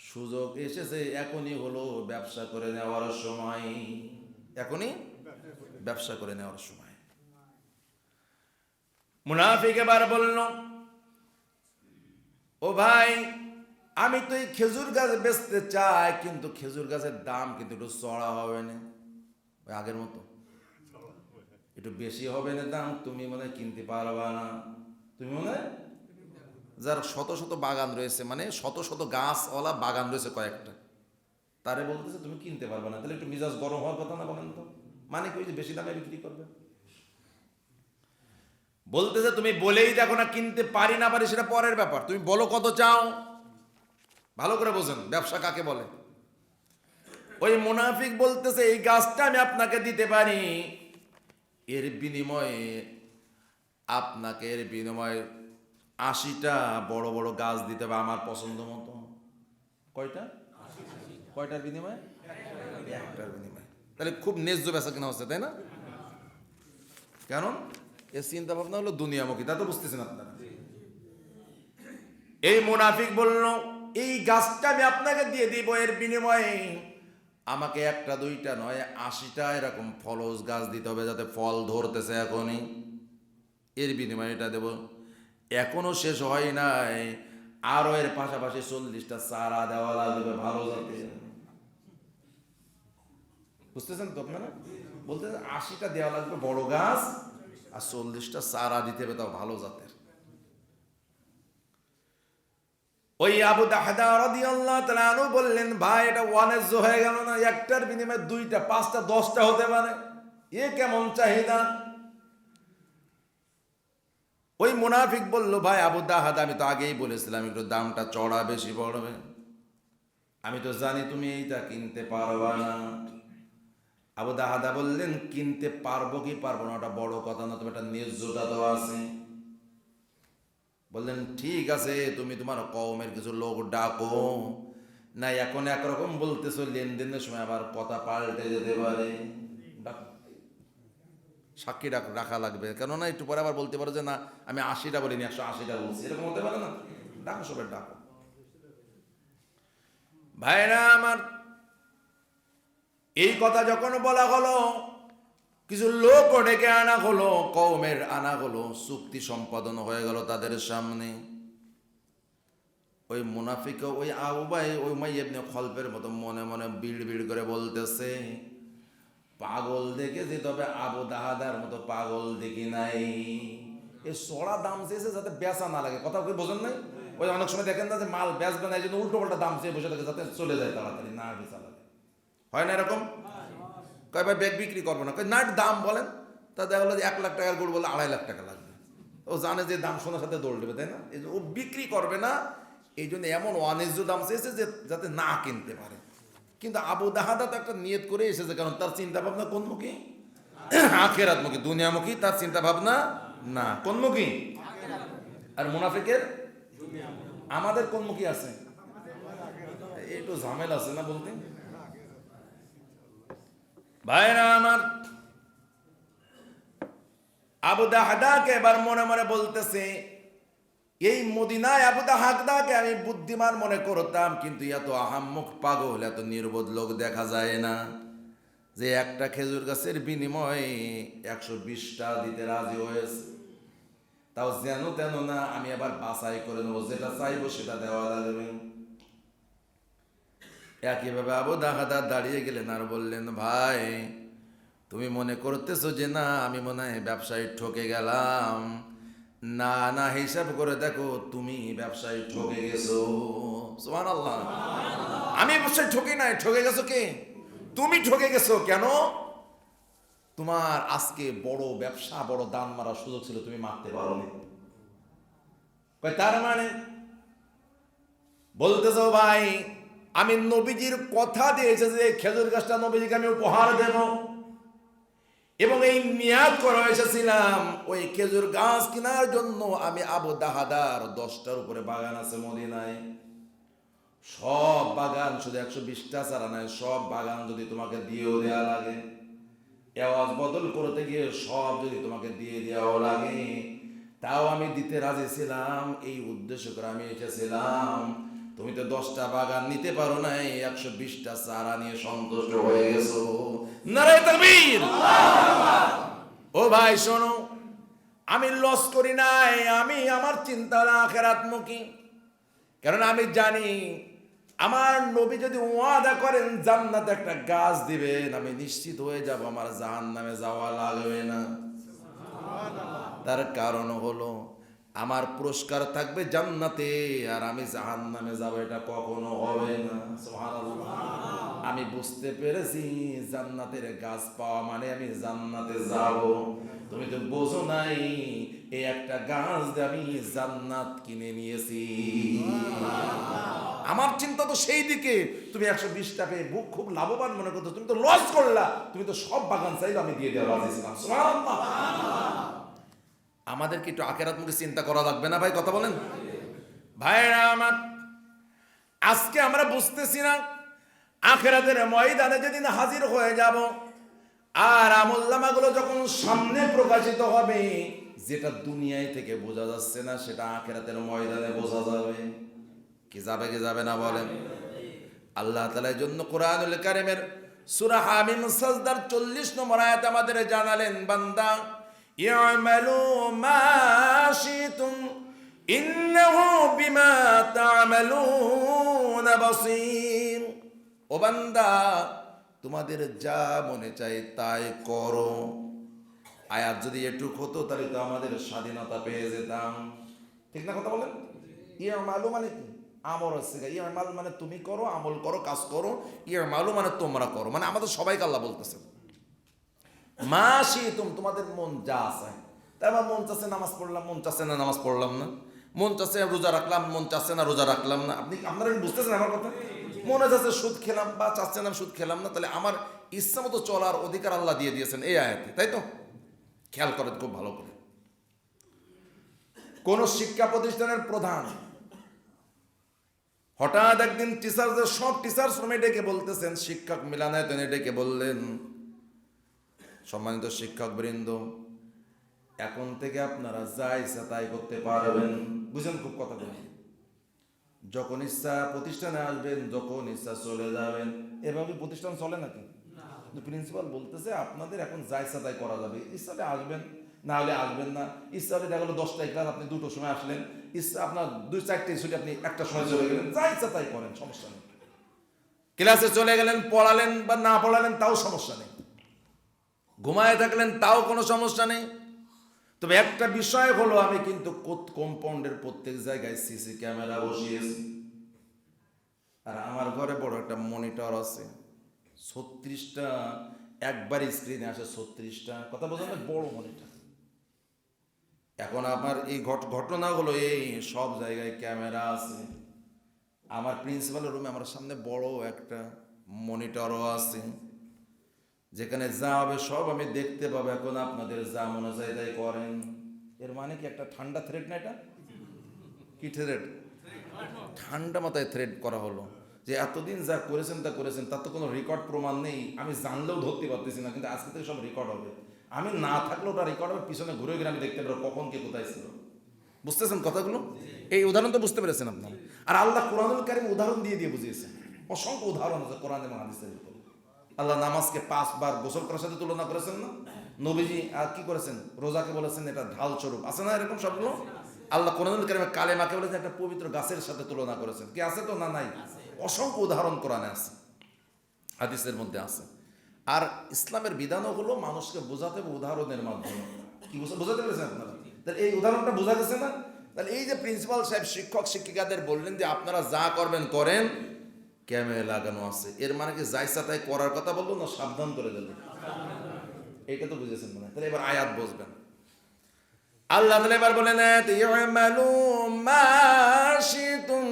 সুযোগ এসেছে, এখনই হলো ব্যবসা করে নেওয়ার সময়, এখনই ব্যবসা করে নেওয়ার সময়। মুনাফিক এবার বলল, ও ভাই আমি তো এই খেজুর গাছ বেচতে চাই, কিন্তু খেজুর গাছের দাম কিন্তু একটু চড়া হবে না, ওই আগের মতো একটু বেশি হবে না দাম, তুমি মনে কিনতে পারবা না, তুমি মনে, যার শত শত বাগান রয়েছে, মানে শত শত গাছওয়ালা বাগান রয়েছে কয়েকটা, তারে বলতেছে তুমি কিনতে পারবে না, তাহলে একটু মিজাজ গরম হওয়ার কথা না? বলেন তো, মানে কি ওই যে বেশি দামে বিক্রি করবে? বলতেছে তুমি বলেই দেখো না, কিনতে পারি না পারি সেটা পরের ব্যাপার, তুমি বলো কত চাও, ভালো করে বোঝেন ব্যবসা কাকে বলে। ওই মুনাফিক বলতেছে এই গাছটা আমি আপনাকে দিতে পারি, এর বিনিময়ে আপনাকে 80টা বড় বড় গাছ দিতে হবে আমার পছন্দ মতো। কয়টা? কয়টার বিনিময়ে? একটার বিনিময়ে। তাহলে খুব ন্যায্য বেচা কেনা হচ্ছে, তাই না? কারণ এর চিন্তা ভাবনা হলো দুনিয়ামুখী, তা তো বুঝতেছেন আপনারা। এই মুনাফিক বলল এই গাছটা আমি আপনাকে দিয়ে দিব, এর বিনিময়ে আমাকে একটা দুইটা নয় 80টা এরকম ফলজ গাছ দিতে হবে যাতে ফল ধরতেছে এখনই, এর বিনিময়ে এটা দেব। এখনো শেষ হয় নাই, আরো এর পাশাপাশি 40টা চারা দেওয়া লাগবে ভালো জাতের, বুঝতেছেন তো আপনারা? বলতে 80টা দেওয়া লাগবে বড় গাছ আর 40টা চারা দিতে হবে তাও ভালো জাতের। ওই আবু দাহদা রাদিয়াল্লাহু তাআলা আনহু বললেন, ভাই এটা ওয়ানেজ হয়ে গেল না, একটার বিনিময়ে 2টা 5টা 10টা হতে পারে, এ কেমন চাহিদা? ওই মুনাফিক বলল, ভাই আবু দাহদা আমি তো আগেই বলেছিলাম একটু দামটা চড়া বেশি পড়বে, আমি তো জানি তুমি এইটা কিনতে পারবা না। আবু দাহদা বললেন, কিনতে পারবো কি পারবো না ওটা বড় কথা না, তুমি একটা ন্যায্যতা তো আছে। বললেন ঠিক আছে, তুমি তোমার কওমের কিছু লোক ডাকো না, এখন একরকম বলতেছো, লেনদেনের সময় আবার কথা পাল্টে যেতে পারে, সাক্ষী রাখা লাগবে, কেননা একটু পরে আবার বলতে পারো যে না আমি 80টা বলিনি 180টা বলছি, এরকম হতে পারে না, ডাকো সবাই ডাকো। ভাইরা আমার, এই কথা যখন বলা হলো, কিছু লোক ডেকে আনা হলো, কওমের আনা হলো, চুক্তি সম্পাদন হয়ে গেল তাদের সামনে। ওই মুনাফিক ওই আউবাই ওই উমাইয়া ইবনে খলফের মতো মনে মনে বিড় বিড় করে বলতেছে, পাগল দেখেছি তবে আবু দাহাদার মতো পাগল দেখি নাই, এই চড়া দাম চেয়েছে যাতে বেচা না লাগে, কথা কি বোঝেন নাই? ওই অনেক সময় দেখেন না যে মাল বেচবে না এই জন্য উল্টো পাল্টা দাম চেয়ে বসে থাকে যাতে চলে যায় তাড়াতাড়ি, না বেচা লাগে, হয় না এরকম? কয় ভাই ব্যাগ বিক্রি করবো না, কয় না দাম বলেন, তা দেখা গেলো যে 1 লাখ টাকার গরু বলে 2.5 লাখ টাকা লাগবে, ও জানে যে দাম সোনার সাথে দৌড় দেবে, তাই না? এই ও বিক্রি করবে না, এই জন্য এমন অন্যায্য দাম চেয়েছে যে যাতে না কিনতে পারে। কিন্তু আবু দাহাদা তো একটা নিয়ত করে এসেছে, কারণ তার চিন্তা ভাবনা কোনমুখী? আখিরাতমুখী, দুনিয়ামুখী তার চিন্তা ভাবনা না, কোনমুখী? আর মুনাফিকের আমাদের কোনমুখী আছে? একটু ঝামেলা আছে না বলতে? ভাইরা আমার, আবু দাহাদাকে এবার মনে মনে বলতেছে, এই মদিনায় আবু দাহাদাকে আমি বুদ্ধিমান মনে করতাম, কিন্তু এত আহাম্মক পাগল, এত নির্বোধ লোক দেখা যায় না যে একটা খেজুর গাছের বিনিময়ে 120টা দিতে রাজি হয়েছে। তাও যেন তেন না, আমি আবার বাছাই করে নেবো, যেটা চাইবো সেটা দেওয়া লাগবে। একইভাবে আবু দাহাদা দাঁড়িয়ে গেলেন আর বললেন, ভাই তুমি মনে করতেছো যে না আমি মনে হয় ব্যবসায়ী ঠকে গেলাম? না না, হিসাব করে দেখো তুমি ব্যবসায়ী ঠকে গেছো। সুবহানাল্লাহ। আমি ব্যবসায়ী ঠকে নাই, ঠকে গেছো কে? তুমি ঠকে গেছো। কেন? তোমার আজকে বড় ব্যবসা, বড় দান মারার সুযোগ ছিল, তুমি মারতে পারোনি। তার মানে বলতেছো ভাই আমি নবীজির কথা দিয়েছে যে খেজুর গাছটা নবীজিকে আমি উপহার দেব, এবং এই নিয়াত করে এসেছিলাম ওই খেজুর গাছ কেনার জন্য। আমি আবু দাহাদার 10টার উপরে বাগান আছে মদিনায়, সব বাগান, শুধু 120টা ছাড়া নয়, সব বাগান যদি তোমাকে দিয়েও দেওয়া লাগে, আওয়াজ বদল করতে গিয়ে সব যদি তোমাকে দিয়ে দেওয়াও লাগে, তাও আমি দিতে রাজি ছিলাম। এই উদ্দেশ্য করে আমি এসেছিলাম। তুমি তো 10টা বাগান নিতে পারো নাই, 120টা চারা নিয়ে সন্তুষ্ট হয়ে গেছো। নারায়ে তাকবীর। ও ভাই শোনো, আমি লস করি নাই, আমি আমার চিন্তা আখিরাতমুখী। কারণ আমি জানি আমার নবী যদি ওয়াদা করেন জান্নাতে একটা গাছ দিবেন, আমি নিশ্চিত হয়ে যাব আমার জাহান্নামে যাওয়া লাগবে না। তার কারণ হলো আমার পুরস্কার থাকবে জান্নাতে, আর আমি জাহান্নামে যাব এটা কখনো হবে না। সুবহানাল্লাহ। আমি বুঝতে পেরেছি জান্নাতের গাছ পাওয়া মানে আমি জান্নাতে যাব। তুমি তো বোঝো নাই, এই একটা গাছ দিয়ে আমি জান্নাত কিনে নিয়েছি। আমার চিন্তা তো সেই দিকে। তুমি 120টা পেয়ে বুক খুব লাভবান মনে করতো, তুমি তো লস করলা। তুমি তো সব বাগান চাইলে আমি দিয়ে দেওয়া রাজি ছিলাম। সুবহানাল্লাহ। আমাদেরকে একটু আখিরাতমুখী চিন্তা করা লাগবে না ভাই? কথা বলেন ভাইরা আমার। আজকে আমরা বুঝতেছি না আখিরাতের ময়দানে যেদিন হাজির হয়ে যাব আর আমলনামাগুলো যখন সামনে প্রকাশিত হবে, যেটা দুনিয়ায় থেকে বোঝা যাচ্ছে না সেটা আখিরাতের ময়দানে বোঝা যাবে। কি যাবে কি যাবে না বলেন? আল্লাহ তাআলার জন্য কোরআনুল কারীমের সূরা হামিম সাজদার 40 নম্বর আয়াতে আমাদের জানালেন, বান্দা ইয়ামালু মা শিতুম ইন্নাহু বিমা তা'মালুনা বাসীর। ও বান্দা তোমাদের যা মনে চায় তাই করো। আয়াত যদি এটুক হতো তাহলে তো আমাদের স্বাধীনতা পেয়ে যেতাম। ঠিক না কথা বলেন? ইয়ামালু মানে কি? আমল আছে। ইয়ামাল মানে তুমি করো, আমল করো, কাজ করো। ইয়ামালু মানে তোমরা করো, মানে আমাদের সবাইকে আল্লাহ বলতেছে মাসি তোমাদের মন যা আছে। তাই আমার মন চাচ্ছে নামাজ পড়লাম, মন চাচ্ছে না নামাজ পড়লাম না, মন চাচ্ছে রোজা রাখলাম, মন চাচ্ছে না রোজা রাখলাম না। আপনারা কি বুঝতেছেন আমার কথা? মনে চাচ্ছে সুদ খেলাম বা চাচ্ছে না সুদ খেলাম না। তাহলে আমার ইচ্ছা মতো চলার অধিকার আল্লাহ দিয়ে দিয়েছেন এই আয়াতে, তাই তো? খেয়াল করেন খুব ভালো করে। কোন শিক্ষা প্রতিষ্ঠানের প্রধান হঠাৎ একদিন টিচারদের সব টিচার্স রুমে ডেকে বলতেছেন, শিক্ষক মিলানায়তনে ডেকে বললেন, সম্মানিত শিক্ষক বৃন্দ, এখন থেকে আপনারা যা ইচ্ছা তাই করতে পারবেন। বুঝেন খুব কথা বলেন। যখন ইচ্ছা প্রতিষ্ঠানে আসবেন, যখন ইচ্ছা চলে যাবেন। এভাবে প্রতিষ্ঠান চলে নাকি? প্রিন্সিপাল বলতেছে আপনাদের এখন যা ইচ্ছা তাই করা যাবে। ইচ্ছাতে আসবেন, না হলে আসবেন না। ইচ্ছা হলে দেখা গেলো 10টায় ক্লাস, আপনি 2টোর সময় আসলেন। ইচ্ছা আপনার 2-4টে ছুটি, আপনি 1টার সময় চলে গেলেন। যা ইচ্ছা তাই করেন, সমস্যা নেই। ক্লাসে চলে গেলেন, পড়ালেন বা না পড়ালেন তাও সমস্যা নেই। ঘুমায় থাকলেন তাও কোনো সমস্যা নেই। তবে একটা বিষয় হলো, আমি কিন্তু কম্পাউন্ডের প্রত্যেক জায়গায় সিসি ক্যামেরা বসিয়েছি। আর আমার ঘরে বড় একটা মনিটর আছে, 36টা একবার স্ক্রিনে আসে, 36টা। কথা বোঝেন না? বড় মনিটর। এখন আমার এই ঘটনাগুলো এই সব জায়গায় ক্যামেরা আছে। আমার প্রিন্সিপালের রুমে আমার সামনে বড় একটা মনিটরও আছে, যেখানে যা হবে সব আমি দেখতে পাবো। এখন আপনাদের যা মনে চাই তাই করেন। এর মানে কি একটা ঠান্ডা থ্রেড না? এটা কি থ্রেড? ঠান্ডা মাথায় থ্রেড করা হলো যে এতদিন যা করেছেন তা করেছেন, তার তো কোনো রেকর্ড প্রমাণ নেই। আমি জানলেও ধরতে পারতেছি না, কিন্তু আজকে থেকে সব রেকর্ড হবে। আমি না থাকলেও ওটা রেকর্ড হবে, পিছনে ঘুরে ঘুরে আমি দেখতে পারবো কখন কে কোথায় ছিল। বুঝতেছেন কথাগুলো? এই উদাহরণ তো বুঝতে পেরেছেন আপনারা। আর আল্লাহ কোরআনুল কারীম উদাহরণ দিয়ে দিয়ে বুঝিয়েছেন। অসংখ্য উদাহরণ আছে কোরআন এবং হাদিসের ভিতরে। আল্লাহ নামাজকে 5 বার গোসল করার সাথে তুলনা করেছেন না? নবীজি আর কি করেছেন? রোজাকে বলেছেন এটা ঢাল স্বরূপ। আছে না এরকম সবগুলো? আল্লাহ কোরআনুল কারীমে কালেমাকে বলেছেন একটা পবিত্র গাছের সাথে তুলনা করেছেন। কি আছে তো? না নাই? অসংখ্য উদাহরণ কোরআনে আছে, হাদিসের মধ্যে আছে। আর ইসলামের বিধানও হলো মানুষকে বোঝাতে হবে উদাহরণের মাধ্যমে। কি বোঝাতে পেরেছেন আপনারা? তাহলে এই উদাহরণটা বোঝা গেছে না? তাহলে এই যে প্রিন্সিপাল সাহেব শিক্ষক শিক্ষিকাদের বললেন যে আপনারা যা করবেন করেন, ক্যামেরা লাগানো আছে, এর মানে কি যাইসা তাই করার কথা বললো না সাবধান করে দিল? এটা তো বুঝেছেন মনে হয়। তাহলে এবার আয়াত বুঝবেন। আল্লাহ তাআলা এবার বলেন ইয়ামালু মা শিতুম,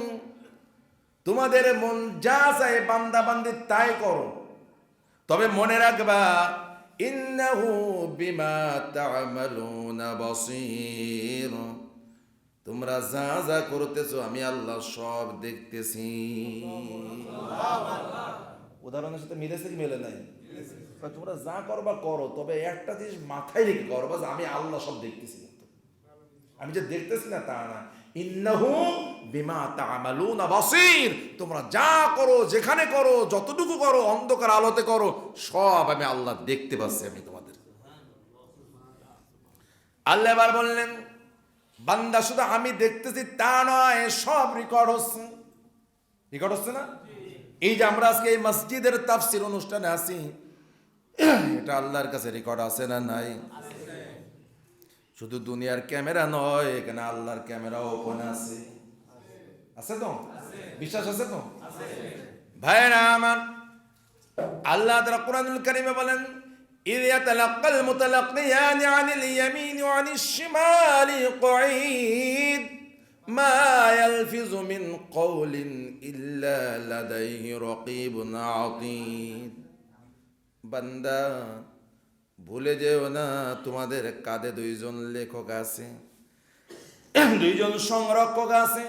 তোমাদের মন যা চায় বান্দা বান্দি তাই করো, তবে মনে রাখবা ইন্নাহু বিমা তা'মালুনা বাসীর, তোমরা যা যা করতেছো আমি আল্লাহ সব দেখতেছি। উদাহরণের সাথে মিলেছে কি মেলে নাই? তোমরা যা করবা করো, তবে একটা জিনিস মাথায় রেখে করবা যে আমি আল্লাহ সব দেখতেছি। আমি যে দেখতেছি না তা না, ইন্নাহু বিমা তা'মালুনা বাসীর, তোমরা যা করো যেখানে করো যতটুকু করো অন্ধকার আলোতে করো সব আমি আল্লাহ দেখতে পাচ্ছি আমি তোমাদের। আল্লাহ এবার বললেন বান্দা শুধু আমি দেখতেছি তা নয়, সব রেকর্ড হচ্ছে। রেকর্ড হচ্ছে না? এই যে আমরা আজকে এই মসজিদের তাফসীর অনুষ্ঠানে আছি, এটা আল্লাহর কাছে রেকর্ড আছে না নাই? শুধু দুনিয়ার ক্যামেরা নয়, এখানে আল্লাহর ক্যামেরাও ওপেন আছে। আছে তো? বিশ্বাস আছে তো? ভাইরা আমার, আল্লাহ তাআলা কোরআনুল কারীমে বলেন ইয ইয়াতালাক্কাল মুতালাক্কিয়ানি আনিল ইয়ামিনি ওয়া আনিশ শিমালি কঈদ মা ইয়ালফিযু মিন কওলিন ইল্লা লাদাইহি রাকীবুন আতীদ। বান্দা ভুলে যেও না তোমাদের কাঁধে দুইজন লেখক আছে, দুইজন সংরক্ষক আছে,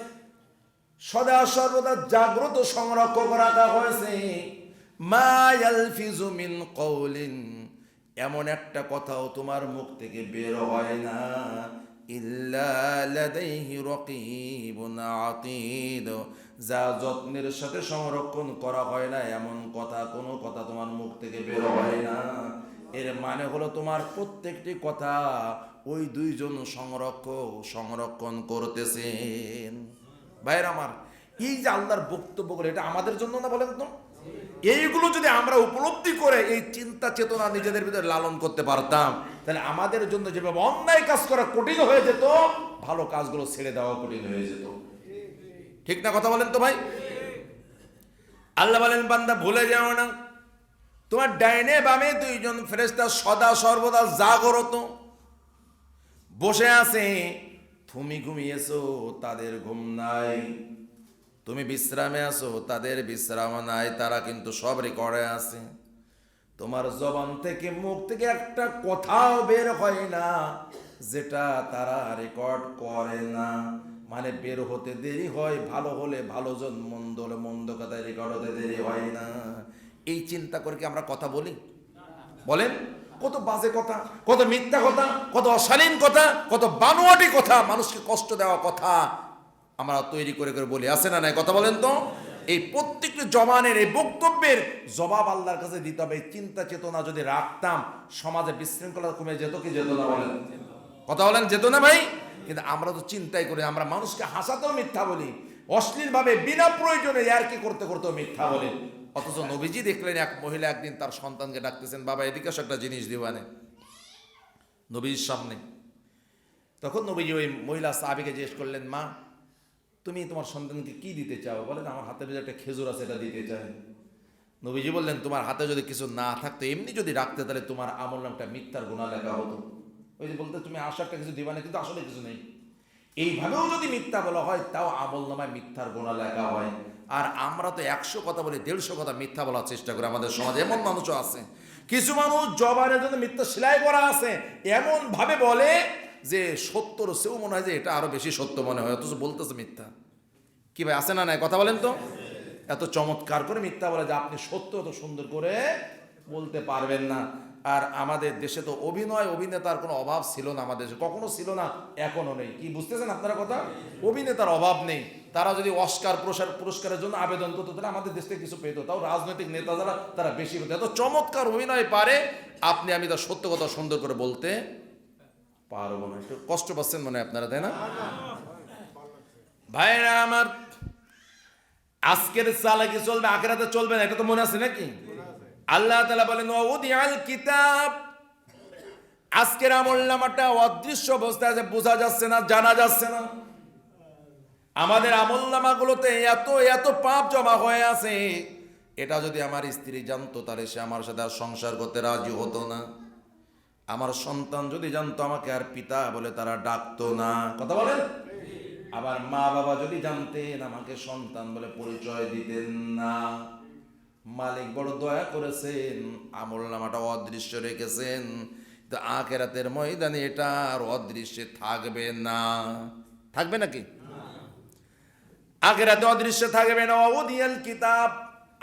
সদা সর্বদা জাগ্রত সংরক্ষক রাখা হয়েছে। মা ইয়ালফিযু মিন কওলিন, এমন একটা কথাও তোমার মুখ থেকে বের হয় না, ইল্লা লাদাইহি রাকীবুন আতীদ, যা যত্নের সাথে সংরক্ষণ করা হয় না এমন কথা, কোনো কথা তোমার মুখ থেকে বের হয় না। এর মানে হলো তোমার প্রত্যেকটি কথা ওই দুইজন সংরক্ষণ করতেছেন। ভাইয়ের আমার, এই যে আল্লাহর বক্তব্যগুলো, এটা আমাদের জন্য না বলেন তো? এইগুলো যদি আমরা উপলব্ধি করে এই চিন্তা চেতনা নিজেদের ভিতরে লালন করতে পারতাম, তাহলে আমাদের জন্য যেভাবে অন্যায় কাজ করা কঠিন হয়ে যেত, ভালো কাজগুলো ছেড়ে দেওয়া কঠিন হয়ে যেত। ঠিক না কথা বলেন তো ভাই? আল্লাহ বলেন বান্দা ভুলে যাও না, তোমার ডাইনে বামে দুইজন ফেরেশতা সদা সর্বদা জাগরত বসে আছে। তুমি ঘুমিয়েছো, তাদের ঘুম নাই। তুমি বিশ্রামে আছো, তাদের বিশ্রাম নাই। তারা কিন্তু সব রেকর্ডে আছে। তোমার জবান থেকে মুখ থেকে একটা কথাও বের হয় না যেটা তারা রেকর্ড করে না। মানে বের হতে দেরি হয়, ভালো হলে ভালো জন, মন্দ হলে মন্দ কথায় রেকর্ড হতে দেরি হয় না। এই চিন্তা করে কি আমরা কথা বলি? বলেন, কত বাজে কথা, কত মিথ্যা কথা, কত অশালীন কথা, কত বানোয়াটি কথা, মানুষকে কষ্ট দেওয়া কথা আমরা তৈরি করে করে বলি, আছে না নাই? কথা বলেন তো। এই প্রত্যেকটি জবানের এই বক্তব্যের জবাব আল্লাহর কাছে দিতে হবে। এই চিন্তা চেতনা যদি রাখতাম, সমাজে বিশৃঙ্খলা কমে যেত কি যেত না? বলেন, কথা বলেন, যেত না ভাই? কিন্তু আমরা তো চিন্তাই করি, আমরা মানুষকে হাসাতেও মিথ্যা বলি, অশ্লীলভাবে বিনা প্রয়োজনে ইয়ার্কি করতে করতেও মিথ্যা বলি। অথচ নবীজি দেখলেন এক মহিলা একদিন তার সন্তানকে ডাকতেছেন, বাবা এদিকে এসো, একটা জিনিস দিবানে নবীর সামনে। তখন নবীজি ওই মহিলা সাহাবীকে জিজ্ঞেস করলেন, মা তুমি তোমার সন্তানকে কি দিতে চাও? বলেন, আমার হাতে যদি একটা খেজুর আছে এটা দিতে চাই। নবীজি বললেন, তোমার হাতে যদি কিছু না থাকতো, এমনি যদি রাখতে, তাহলে তোমার আমল নামটা মিথ্যার গুনাহ লেখা হতো। ওই যে বলতে তুমি আশাটা কিছু দিবা না, কিন্তু আসলে কিছু নেই। এইভাবেও যদি মিথ্যা বলা হয় তাও আমল নামায় মিথ্যার গোনা লেখা হয়। আর আমরা তো 100 কথা বলি, 150 কথা মিথ্যা বলার চেষ্টা করি। আমাদের সমাজে এমন মানুষও আছে, কিছু মানুষ জবানের জন্য মিথ্যা সেলাই করা আছে, এমন ভাবে বলে যে সত্যর সেও মনে হয় যে এটা আরো বেশি সত্য মনে হয়, অথচ বলতেছে মিথ্যা। কি ভাই, আছে না নাই? কথা বলেন তো। এত চমৎকার করে মিথ্যা বলে যে আপনি সত্য এত সুন্দর করে বলতে পারবেন না। আর আমাদের দেশে তো অভিনেতার কোনো অভাব ছিল না, আমাদের দেশে কখনো ছিল না, এখনো নেই। কি বুঝতেছেন আপনারা কথা? অভিনেতার অভাব নেই। তারা যদি অস্কার পুরস্কারের জন্য আবেদন করতো তাহলে আমাদের দেশ থেকে কিছু পেত, তাও রাজনৈতিক নেতা যারা তারা বেশি পেত। এত চমৎকার অভিনয় পারে, আপনি আমি তার সত্য কথা সুন্দর করে বলতে পারবো না। একটু কষ্ট পাচ্ছেন মনে হয় আপনারা, তাই না? ভাইরা আমার, আজকের চালাকি চলবে, আখিরাতে চলবে না, এটা তো মনে আছে নাকি? আল্লাহ তাআলা বলেন ওয়াউদিআল কিতাব, আজকের আমলনামাটা অদৃশ্য অবস্থায় আছে, বোঝা যাচ্ছে না, জানা যাচ্ছে না। আমাদের আমলনামাগুলোতে এত এত পাপ জমা হয়ে আছে, এটা যদি আমার স্ত্রী জানতো তাহলে সে আমার সাথে আর সংসার করতে রাজি হতো না। আমার সন্তান যদি জানতো আমাকে আর পিতা বলে তারা ডাকতো না। কথা বলেন। আবার মা বাবা যদি জানতেন আমাকে সন্তান বলে পরিচয় দিতেন না। মালিক বড় দয়া করেছেন, আমলনামাটা অদৃশ্য রেখেছেন, তো আখিরাতের ময়দানে এটা আর অদৃশ্যে থাকবে না। থাকবে নাকি? আখিরাতে অদৃশ্য থাকবে না। ওয়াউদিয়াল কিতাব,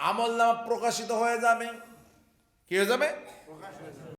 আমলনামা প্রকাশিত হয়ে যাবে। কি হয়ে যাবে?